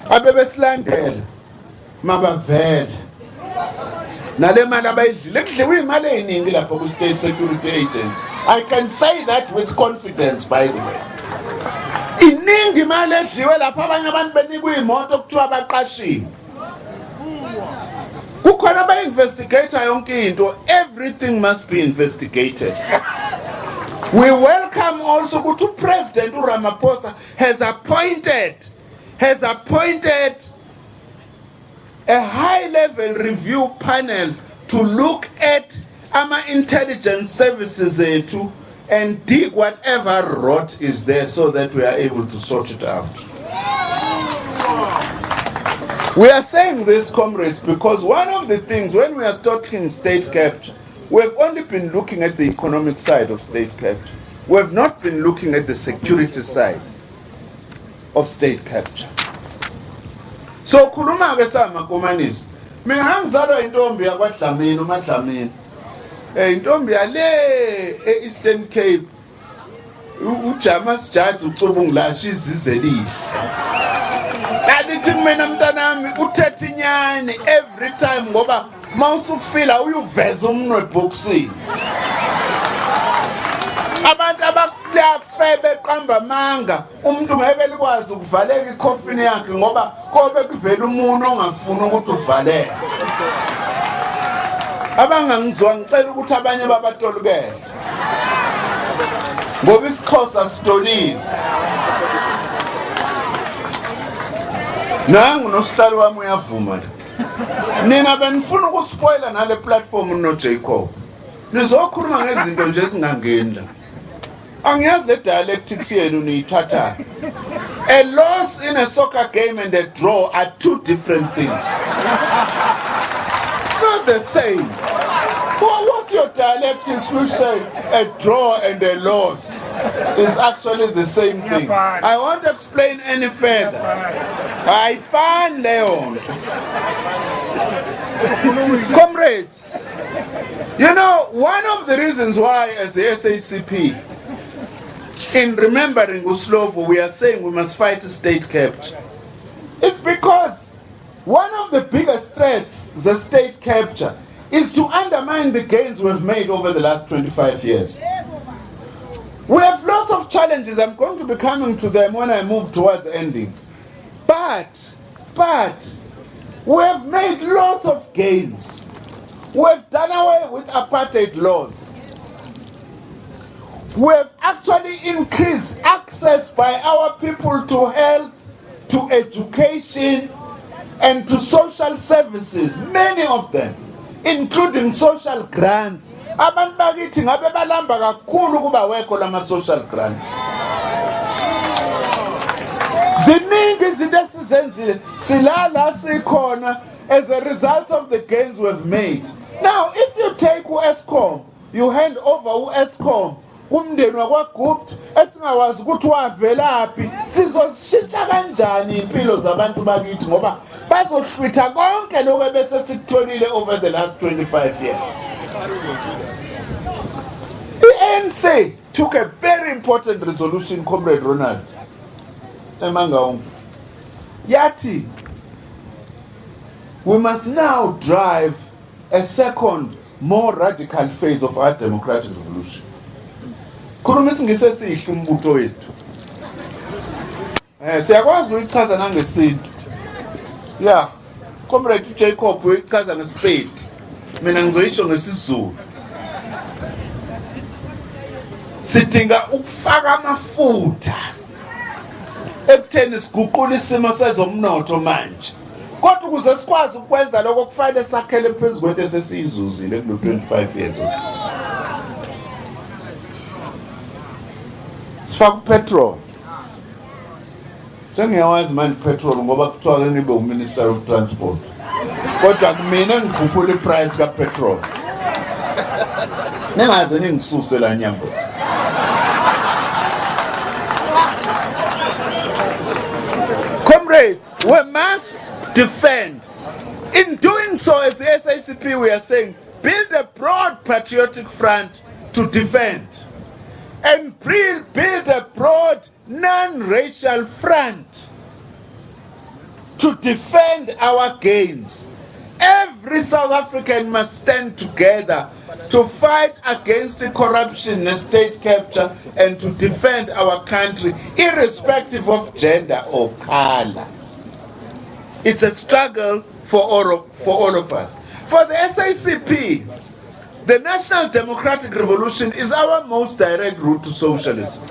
Abebesilandela. Mabavele. Nale mali abayidlile kudliwe imali eyiningi lapha ku state security agents. I can say that with confidence, by the way. Iningi imali edliwe lapha abanye abantu benikwe imoto kuthiwa baqashiwe. Kukhona ba investigator yonke into, everything must be investigated. We welcome also ukuthi President Ramaphosa has appointed a high-level review panel to look at our intelligence services too and dig whatever rot is there so that we are able to sort it out. We are saying this, comrades, because one of the things when we are talking state capture, we have only been looking at the economic side of state capture. We have not been looking at the security side of state capture. So khuluma ke sama komanisi. Mina ngizalwa intombi yakwaDlamini umaDlamini. Intombi yale eEastern Cape. Ujamas Judge uCubunglashi izizelihle. Kanti mina mntanami uthethe inyani every time ngoba mawusufila uyuveza umnwe boxing. Abantu abakuyafe beqamba manga umuntu ngeke likwazi ukuvaleka icoffin yakhe ngoba kobe kuvela umuntu ongafuni ukuthi uvaleke. Abangangizwa ngicela ukuthi abanye babatolukele. Ngoba isiXhosa sitoliwe. Nangu nosihlalo wami uyavuma la. Nina benifuna ukuspoila nale platform no Jacob. Nizokhuluma ngezinto nje ezingangeni la. Angiyazi le dialectics yenu niyithatha. A loss in a soccer game and a draw are two different things. It's not the same. Well, what's your dialectics which say a draw and a loss is actually the same thing? I won't explain any further. I find Leon. Comrades, you know, one of the reasons why as the SACP, in remembering Slovo, we are saying we must fight state capture. It's because one of the biggest threats, the state capture, is to undermine the gains we've made over the last 25 years. We have lots of challenges. I'm going to be coming to them when I move towards ending. But we have made lots of gains. We have done away with apartheid laws. We have actually increased access by our people to health, to education, and to social services, many of them, including social grants. Abantu bakithi ngabe balamba kakhulu kuba wekho lama social grants. Ziningi izinto esizenzile silala sikhona as a result of the gains we've made. Now, if you take uEskom, you hand over uEskom kumndeni wakwaGupta esingawazi ukuthi wavelaphi, sizoshintsha kanjani impilo zabantu bakithi ngoba bazohlwitha konke lokho bese sikutholile over the last 25 years. The ANC took a very important resolution, Comrade Ronald Emangaung. Yati, we must now drive a second, more radical phase of our democratic revolution. Khuluma singise umbutho wethu. Siyakwazi ukuyichaza nangesintu. Yeah, Comrade Jacob uyichaza ngesipedi. Mina ngizoyisho ngesizulu. Sidinga ukufaka amafutha ekutheni siguqule isimo sezomnotho manje. Kodwa ukuze sikwazi ukwenza lokho kufanele sakhele phezulu kwethu esesizuzile ku 25 years old. Sifaka petrol. Sengiyawazi manje petrol ngoba kuthiwa ke ngibe uMinister of Transport. Kodwa kumina ngikhuphula iprice ka petrol. Ningaze ningisuse la nyambo. Comrades, we must defend. In doing so, as the SACP, we are saying, build a broad patriotic front to defend. And build a broad non-racial front to defend our gains. Every South African must stand together to fight against the corruption and state capture and to defend our country, irrespective of gender or color. It's a struggle for all of us. For the SACP, the National Democratic Revolution is our most direct route to socialism.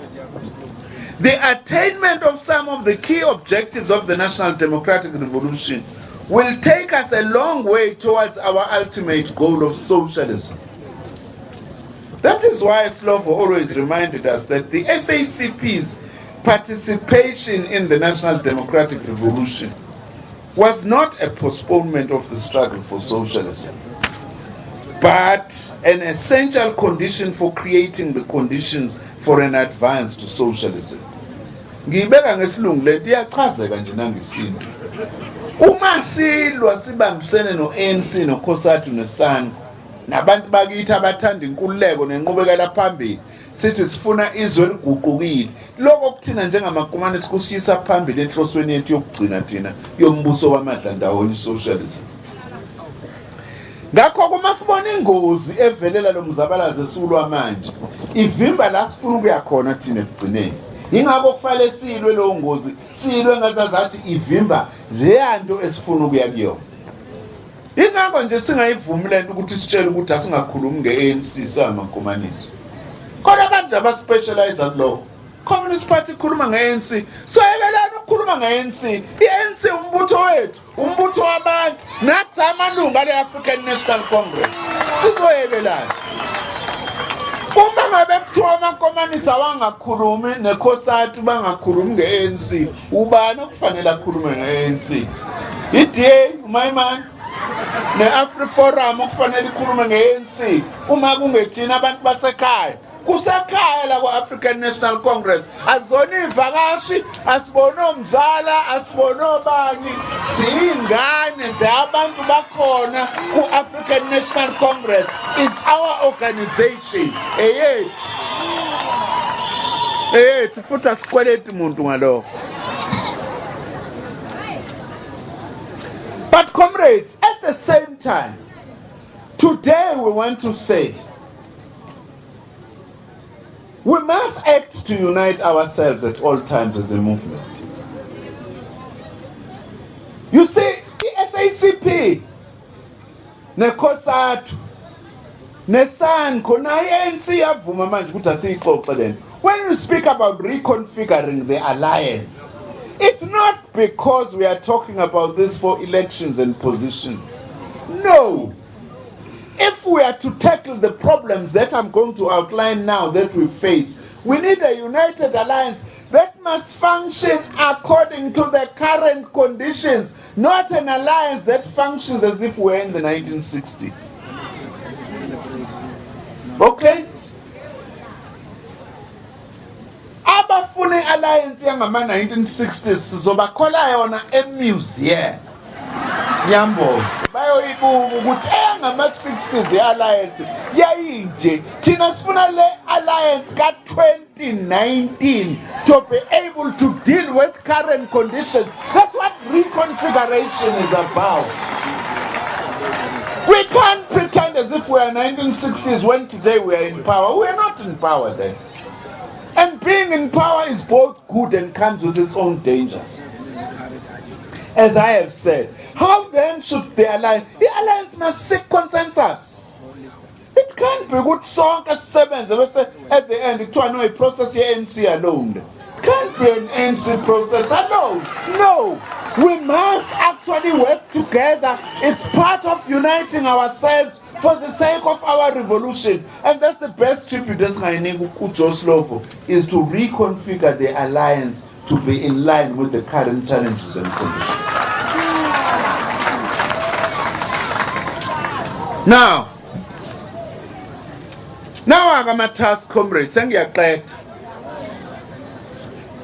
The attainment of some of the key objectives of the National Democratic Revolution will take us a long way towards our ultimate goal of socialism. That is why Slovo always reminded us that the SACP's participation in the National Democratic Revolution was not a postponement of the struggle for socialism, but an essential condition for creating the conditions for an advance to socialism. Ngibeka ngesilungu lento iyachazeka nje nangesintu. Uma silwa sibambisene no-ANC noKhosatu neSANCO nabantu bakithi abathanda inkululeko nenqubekela phambili sithi sifuna izwe eliguqukile, lokho kuthina njengamakumane sikusiyisa phambili enhlosweni yethu yokugcina thina yombuso wamadlandawonye socialism. Ngakho kuma sibona ingozi evelela lo mzabalazo esulwa manje ivimba la sifuna ukuya khona thina ekugcineni. Ingakho kufanele silwe lo ngozi, silwe ngazazathi ivimba leyanto esifuna ukuya kuyona. Ingakho nje singayivumi lento ukuthi sitshele ukuthi asingakhulumi nge-ANC samakomanisi. Kodwa abantu abaspecialize kulokho. Communist Party ikhuluma nge-ANC, soyekelana ukukhuluma nge-ANC. I-ANC umbutho wethu, umbutho wabantu, nathi amalunga le-African National Congress. Sizoyekelana. Uma ngabe kuthiwa amakomanisi awangakhulumi neKhosatu bangakhulumi nge-ANC, ubani okufanele akhulume nge-ANC? I-DA, uMayimani, ne-AfriForum okufanele ikhulume nge-ANC, uma kungethina abantu basekhaya. Kusekhaya la kwa-African National Congress, azona ivakashi, asibone omzala, asibone obani, siyingane siyabantu bakhona ku-African National Congress is our organization, eyethu futhi asikweleti muntu ngalokho. But comrades, at the same time, today we want to say we must act to unite ourselves at all times as a movement. You see, the SACP, neKhosatu, neSANCO, na-ANC yavuma manje ukuthi asiyixoxe lento. When you speak about reconfiguring the alliance, it's not because we are talking about this for elections and positions. No. If we are to tackle the problems that I'm going to outline now that we face, we need a united alliance that must function according to the current conditions, not an alliance that functions as if we're in the 1960s. Okay? Abafune alliance yangama 1960s sizobakhola yona emuseum. Nyambos bayoyibuka ukuthi eyangama-60s ye-alliance yayinje. Thina sifuna le alliance ka-2019 to be able to deal with current conditions. That's what reconfiguration is about. We can't pretend as if we are 1960s when today we are in power. We are not in power then. And being in power is both good and comes with its own dangers. As I have said, how then should the alliance must seek consensus. It can't be good song as seven, at the end, it was no process ANC alone. It can't be an ANC process alone. No, we must actually work together. It's part of uniting ourselves for the sake of our revolution. And that's the best tribute Joe Slovo, is to reconfigure the alliance to be in line with the current challenges and conditions. Now I'm a task comrades, sengiyaxetha.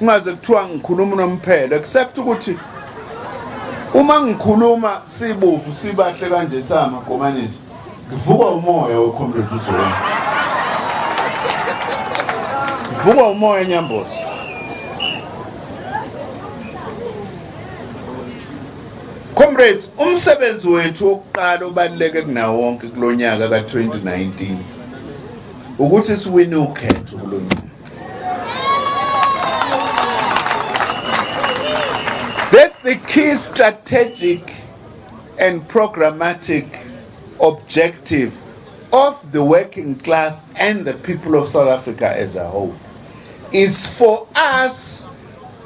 Ungaze kuthiwa ngikhuluma unomphela, except ukuthi uma ngikhuluma sibovu sibahle kanje samagomanisi, ngivukwa umoya weComrade uZola. Ngivukwa umoya Nyambosi. Comrades, umsebenzi wethu wokuqala obaluleke kunawo wonke kulonyaka ka2019 ukuthi siwine ukhetho kulonyaka. That's the key strategic and programmatic objective of the working class and the people of South Africa as a whole is for us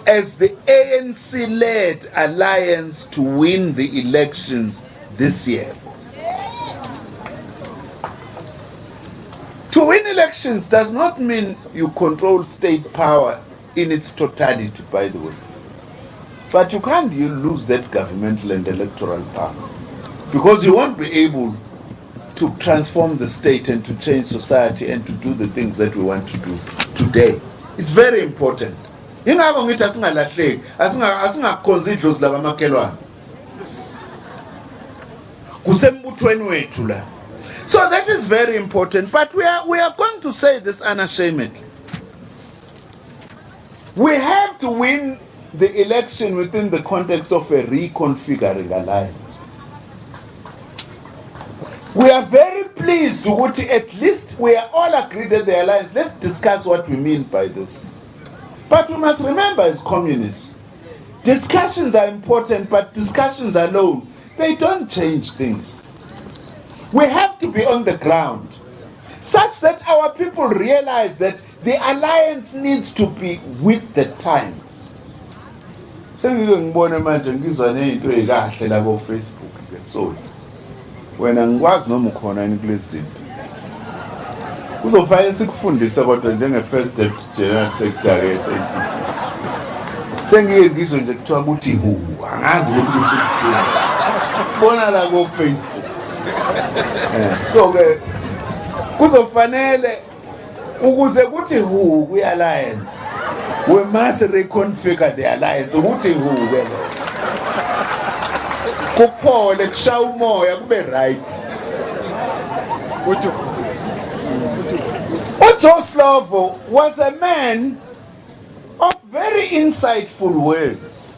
as the ANC-led alliance to win the elections this year. To win elections does not mean you control state power in its totality, by the way. But you can't lose that governmental and electoral power, because you won't be able to transform the state and to change society and to do the things that we want to do today. It's very important. So that is very important, but we are going to say this unashamedly. We have to win the election within the context of a reconfiguring alliance. We are very pleased to at least we are all agreed that the alliance. Let's discuss what we mean by this. But we must remember, as communists, discussions are important, but discussions alone, they don't change things. We have to be on the ground, such that our people realize that the alliance needs to be with the times. Sengibone manje ngizwa nento ezikahle la ku Facebook ke so wena ngikwazi noma ukhona kulezi uzofanele sikufundise kodwa njenge first deputy general secretary SACP sengike ngizwe nje kuthiwa ukuthi angazi ukuthi kusho ukuthini sibona la ku Facebook so ke kuzofanele ukuze kuthi ku alliance we must reconfigure the alliance ukuthi ke kuphole kushaya umoya kube right. Joe Slovo was a man of very insightful words,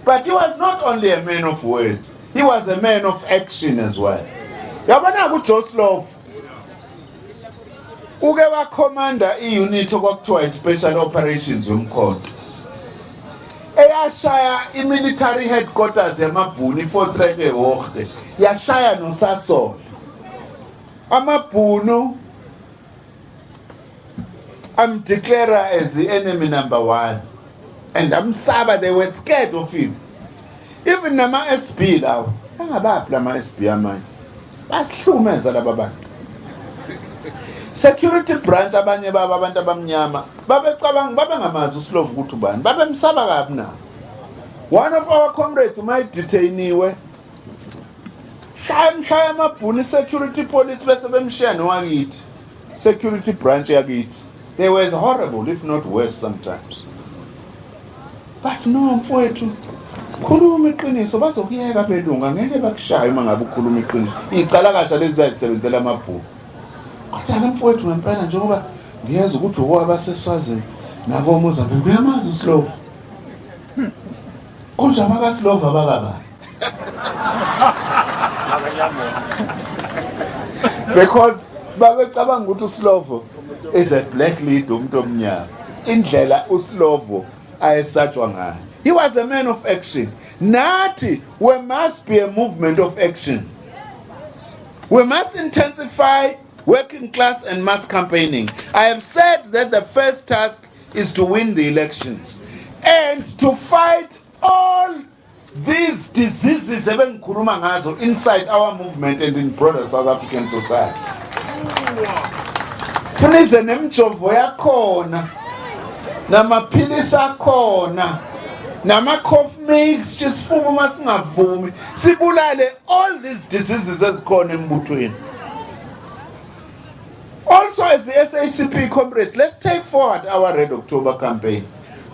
but he was not only a man of words, he was a man of action as well. Yabona Joe Slovo uke wa commander unit okuthiwa special operations umkhonto eyashaya military headquarters emabhunu for trade eHoogte yashaya noSasol amabhunu I'm declared as the enemy number one, and Saba, they were scared of him. Even Nama SB now, Nama SB amai. That's humans at Baba. Security branch abanye baba abantu abamnyama babecabanga babangamazi uSlovo ukuthi ubani babemsaba kabi na. One of our comrades might detainiwe shaya amabhunu security police bese bemshiya nowakithi security branch yakithi. They were horrible, if not worse sometimes. But no, mfowethu khuluma iqiniso bazokuyeka belunga ngeke bakushaya uma ngabe ukhuluma iqiniso. Icala kasha lezi zayisebenzela amabhunu. Kodwa mfowethu ngempela njengoba ngiyeza ukuthi okwabaseswazini nabo Mozambique uyamazi uSlovo. Konja maka Slovo abakaba. Because babecabanga ukuthi uSlovo is a black lead umuntu omnyama. Indlela uSlovo ayesatshwa ngayo. He was a man of action. Nathi, we must be a movement of action. We must intensify working class and mass campaigning. I have said that the first task is to win the elections and to fight all these diseases ebengikhuluma ngazo inside our movement and in broader South African society. Funize nemjovo yakhona namaphilisi akhona nama-cough mix sifuma uma singavumi sibulale all these diseases ezikhona embuthweni. Also, as the SACP comrades, let's take forward our Red October campaign.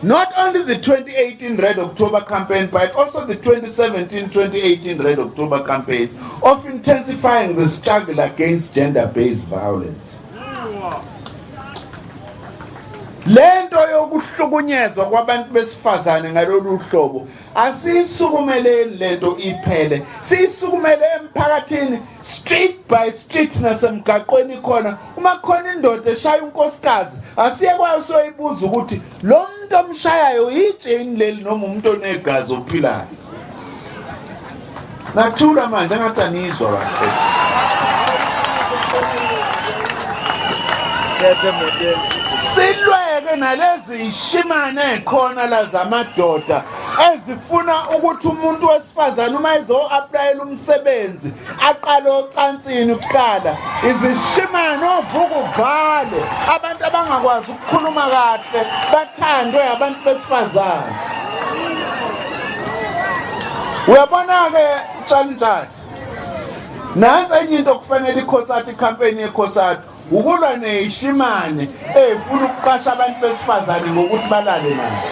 Not only the 2018 Red October campaign, but also the 2017-2018 Red October campaign of intensifying the struggle against gender-based violence. Lento yokuhlukunyezwa kwabantu besifazane ngalolu hlobo asisukumeleni lento iphele sisukumele emphakathini street by street nasemgaqweni khona uma khona indoda eshaya unkosikazi asiyekwazi soyibuza ukuthi lo muntu omshayayo yijeni leli noma umuntu onegazi ophilayo. Nathula manje ngathi anizwa kahle. Silweke nalezi ishimane ekhona la zamadoda ezifuna ukuthi umuntu wesifazane uma ezo-applyela umsebenzi aqale ocansini kuqala izishimane ovuka uvale abantu abangakwazi ukukhuluma kahle bathandwe abantu besifazane. Uyabona-ke Tshali nansi enye into kufanele ikhosati ikhampeyini yekhosati ukulwa neyishimane efuna ukuqasha abantu besifazane ngokuthi balale nazo.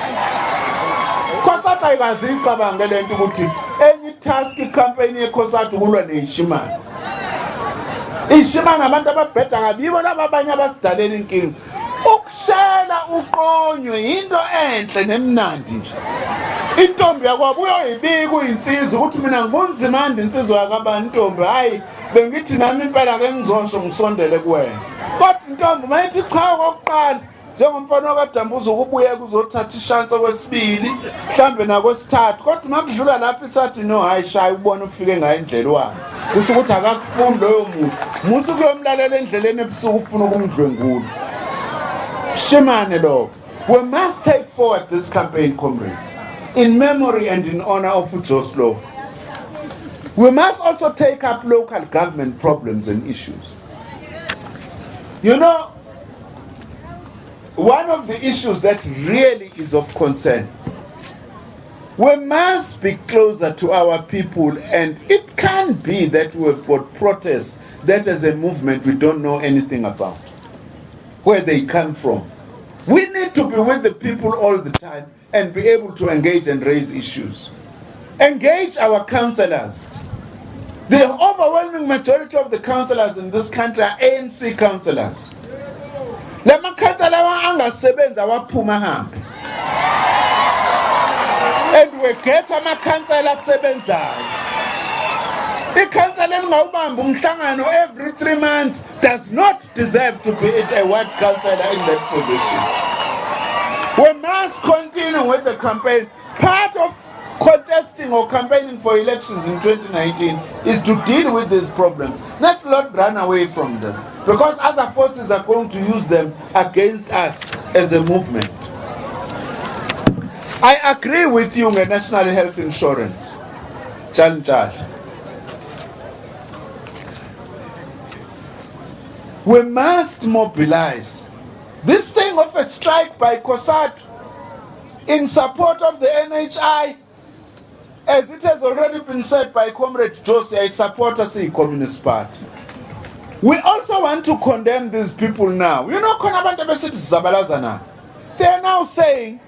Khosati ayikazi icabanga lento ukuthi enye task ikhampeyini yekhosati ukulwa neyishimane. Ishimane abantu ababheda kabibo laba abanye abasidalela inkinga. Ukushela uqonywe into enhle nemnandi nje. Intombi yakwabo uyoyibika uyinsizwa ukuthi mina ngunzimanda insizwa yakabani intombi hayi bengithi nami impela ke ngizosho ngisondele kuwena. Kodwa intombi mayithi cha kokuqala njengomfana wakadambuza ukubuye kuzothatha ishansi kwesibili mhlambe nakwesithathu kodwa makudlula lapho isathi no hayi shaya ubona ufike ngayo indlela wami kusho ukuthi akakufundi loyo muntu musu kuyomlalela endleleni ebusuku ufuna ukumdlwengula. Shimane lo. We must take forward this campaign, comrades, in memory and in honor of Joe Slovo. We must also take up local government problems and issues. You know, one of the issues that really is of concern, we must be closer to our people, and it can't be that we've got protests that as a movement we don't know anything about, where they come from. We need to be with the people all the time and be able to engage and raise issues. Engage our councillors. The overwhelming majority of the councillors in this country are ANC councillors. Lama councillor angasebenza waphuma hambe. And we get ama councillor asebenzayo. I-councillor elingawubamba umhlangano every 3 months does not deserve to be a white councillor in that position. We must continue with the campaign. Part of contesting or campaigning for elections in 2019 is to deal with these problems. Let's not run away from them, because other forces are going to use them against us as a movement. I agree with you on national health insurance. Chal. We must mobilize. This thing of a strike by COSATU in support of the NHI, as it has already been said by Comrade Joe Slovo, I support us in Communist Party. We also want to condemn these people now. You know, they are now saying,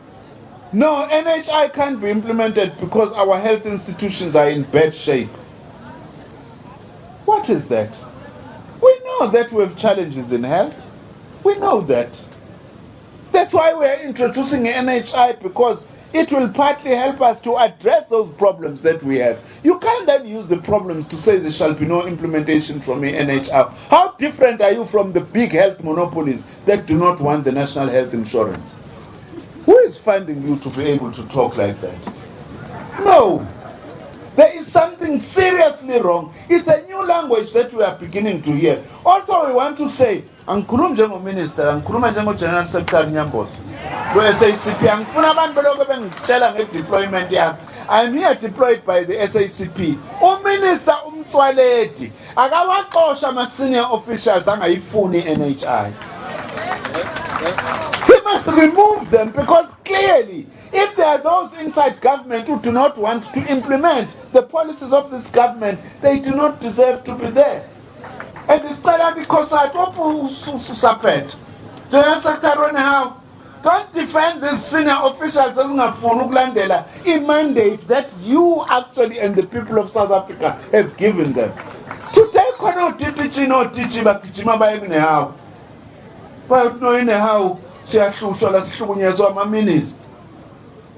no, NHI can't be implemented because our health institutions are in bad shape. What is that? We know that we have challenges in health. We know that. That's why we are introducing NHI, because it will partly help us to address those problems that we have. You can't then use the problems to say there shall be no implementation from the NHI. How different are you from the big health monopolies that do not want the national health insurance? Who is funding you to be able to talk like that? No. There is something seriously wrong. It's a new language that we are beginning to hear. Also, we want to say, Ankulum General Minister, Ankulum General General Secretary Nyambos, SACP, deployment. I'm here deployed by the SACP. Minister Umtswaleti, Agawakosha ma senior officials angayifuni NHI. He must remove them, because clearly, if there are those inside government who do not want to implement the policies of this government, they do not deserve to be there. And it's because I don't General Secretary, how don't defend these senior officials as a mandate that you actually and the people of South Africa have given them. Today, but no anyhow, siyahlushwa my minister.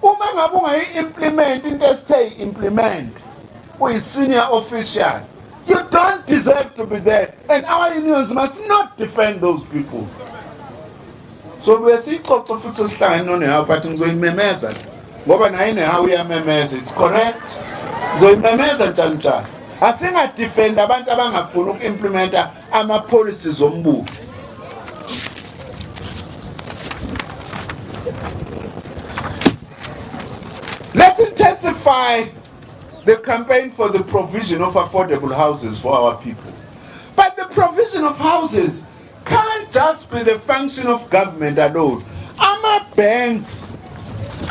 Uma ngabe ungayi-implement into esithe implement uyi-senior official, you don't deserve to be there, and our unions must not defend those people. So besixoxe futhi sihlangane nonehawu but ngizoyimemeza ngoba nayo inehawu iyamemeza. It's correct. zoyimemeza njani njani asingadefend abantu abangafuni uku-implementa ama-policies ombuso. Let's intensify the campaign for the provision of affordable houses for our people. But the provision of houses can't just be the function of government alone. Our banks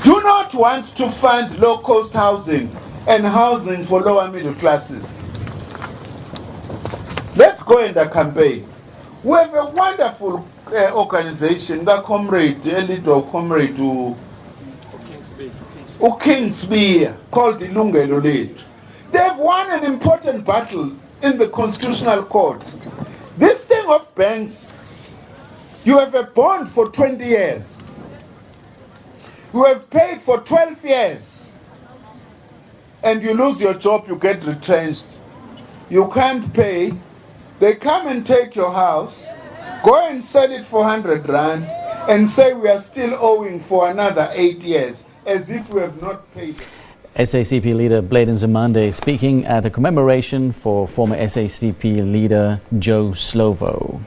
do not want to fund low-cost housing and housing for lower middle classes. Let's go in the campaign. We have a wonderful organization, the Comrade, Comrade Kingsby, called the Ilungelo Lethu. They've won an important battle in the Constitutional Court. This thing of banks, you have a bond for 20 years. You have paid for 12 years. And you lose your job, you get retrenched. You can't pay. They come and take your house, go and sell it for 100 rand, and say we are still owing for another 8 years, as if we have not paid it. SACP leader Bladen Zamande speaking at a commemoration for former SACP leader Joe Slovo.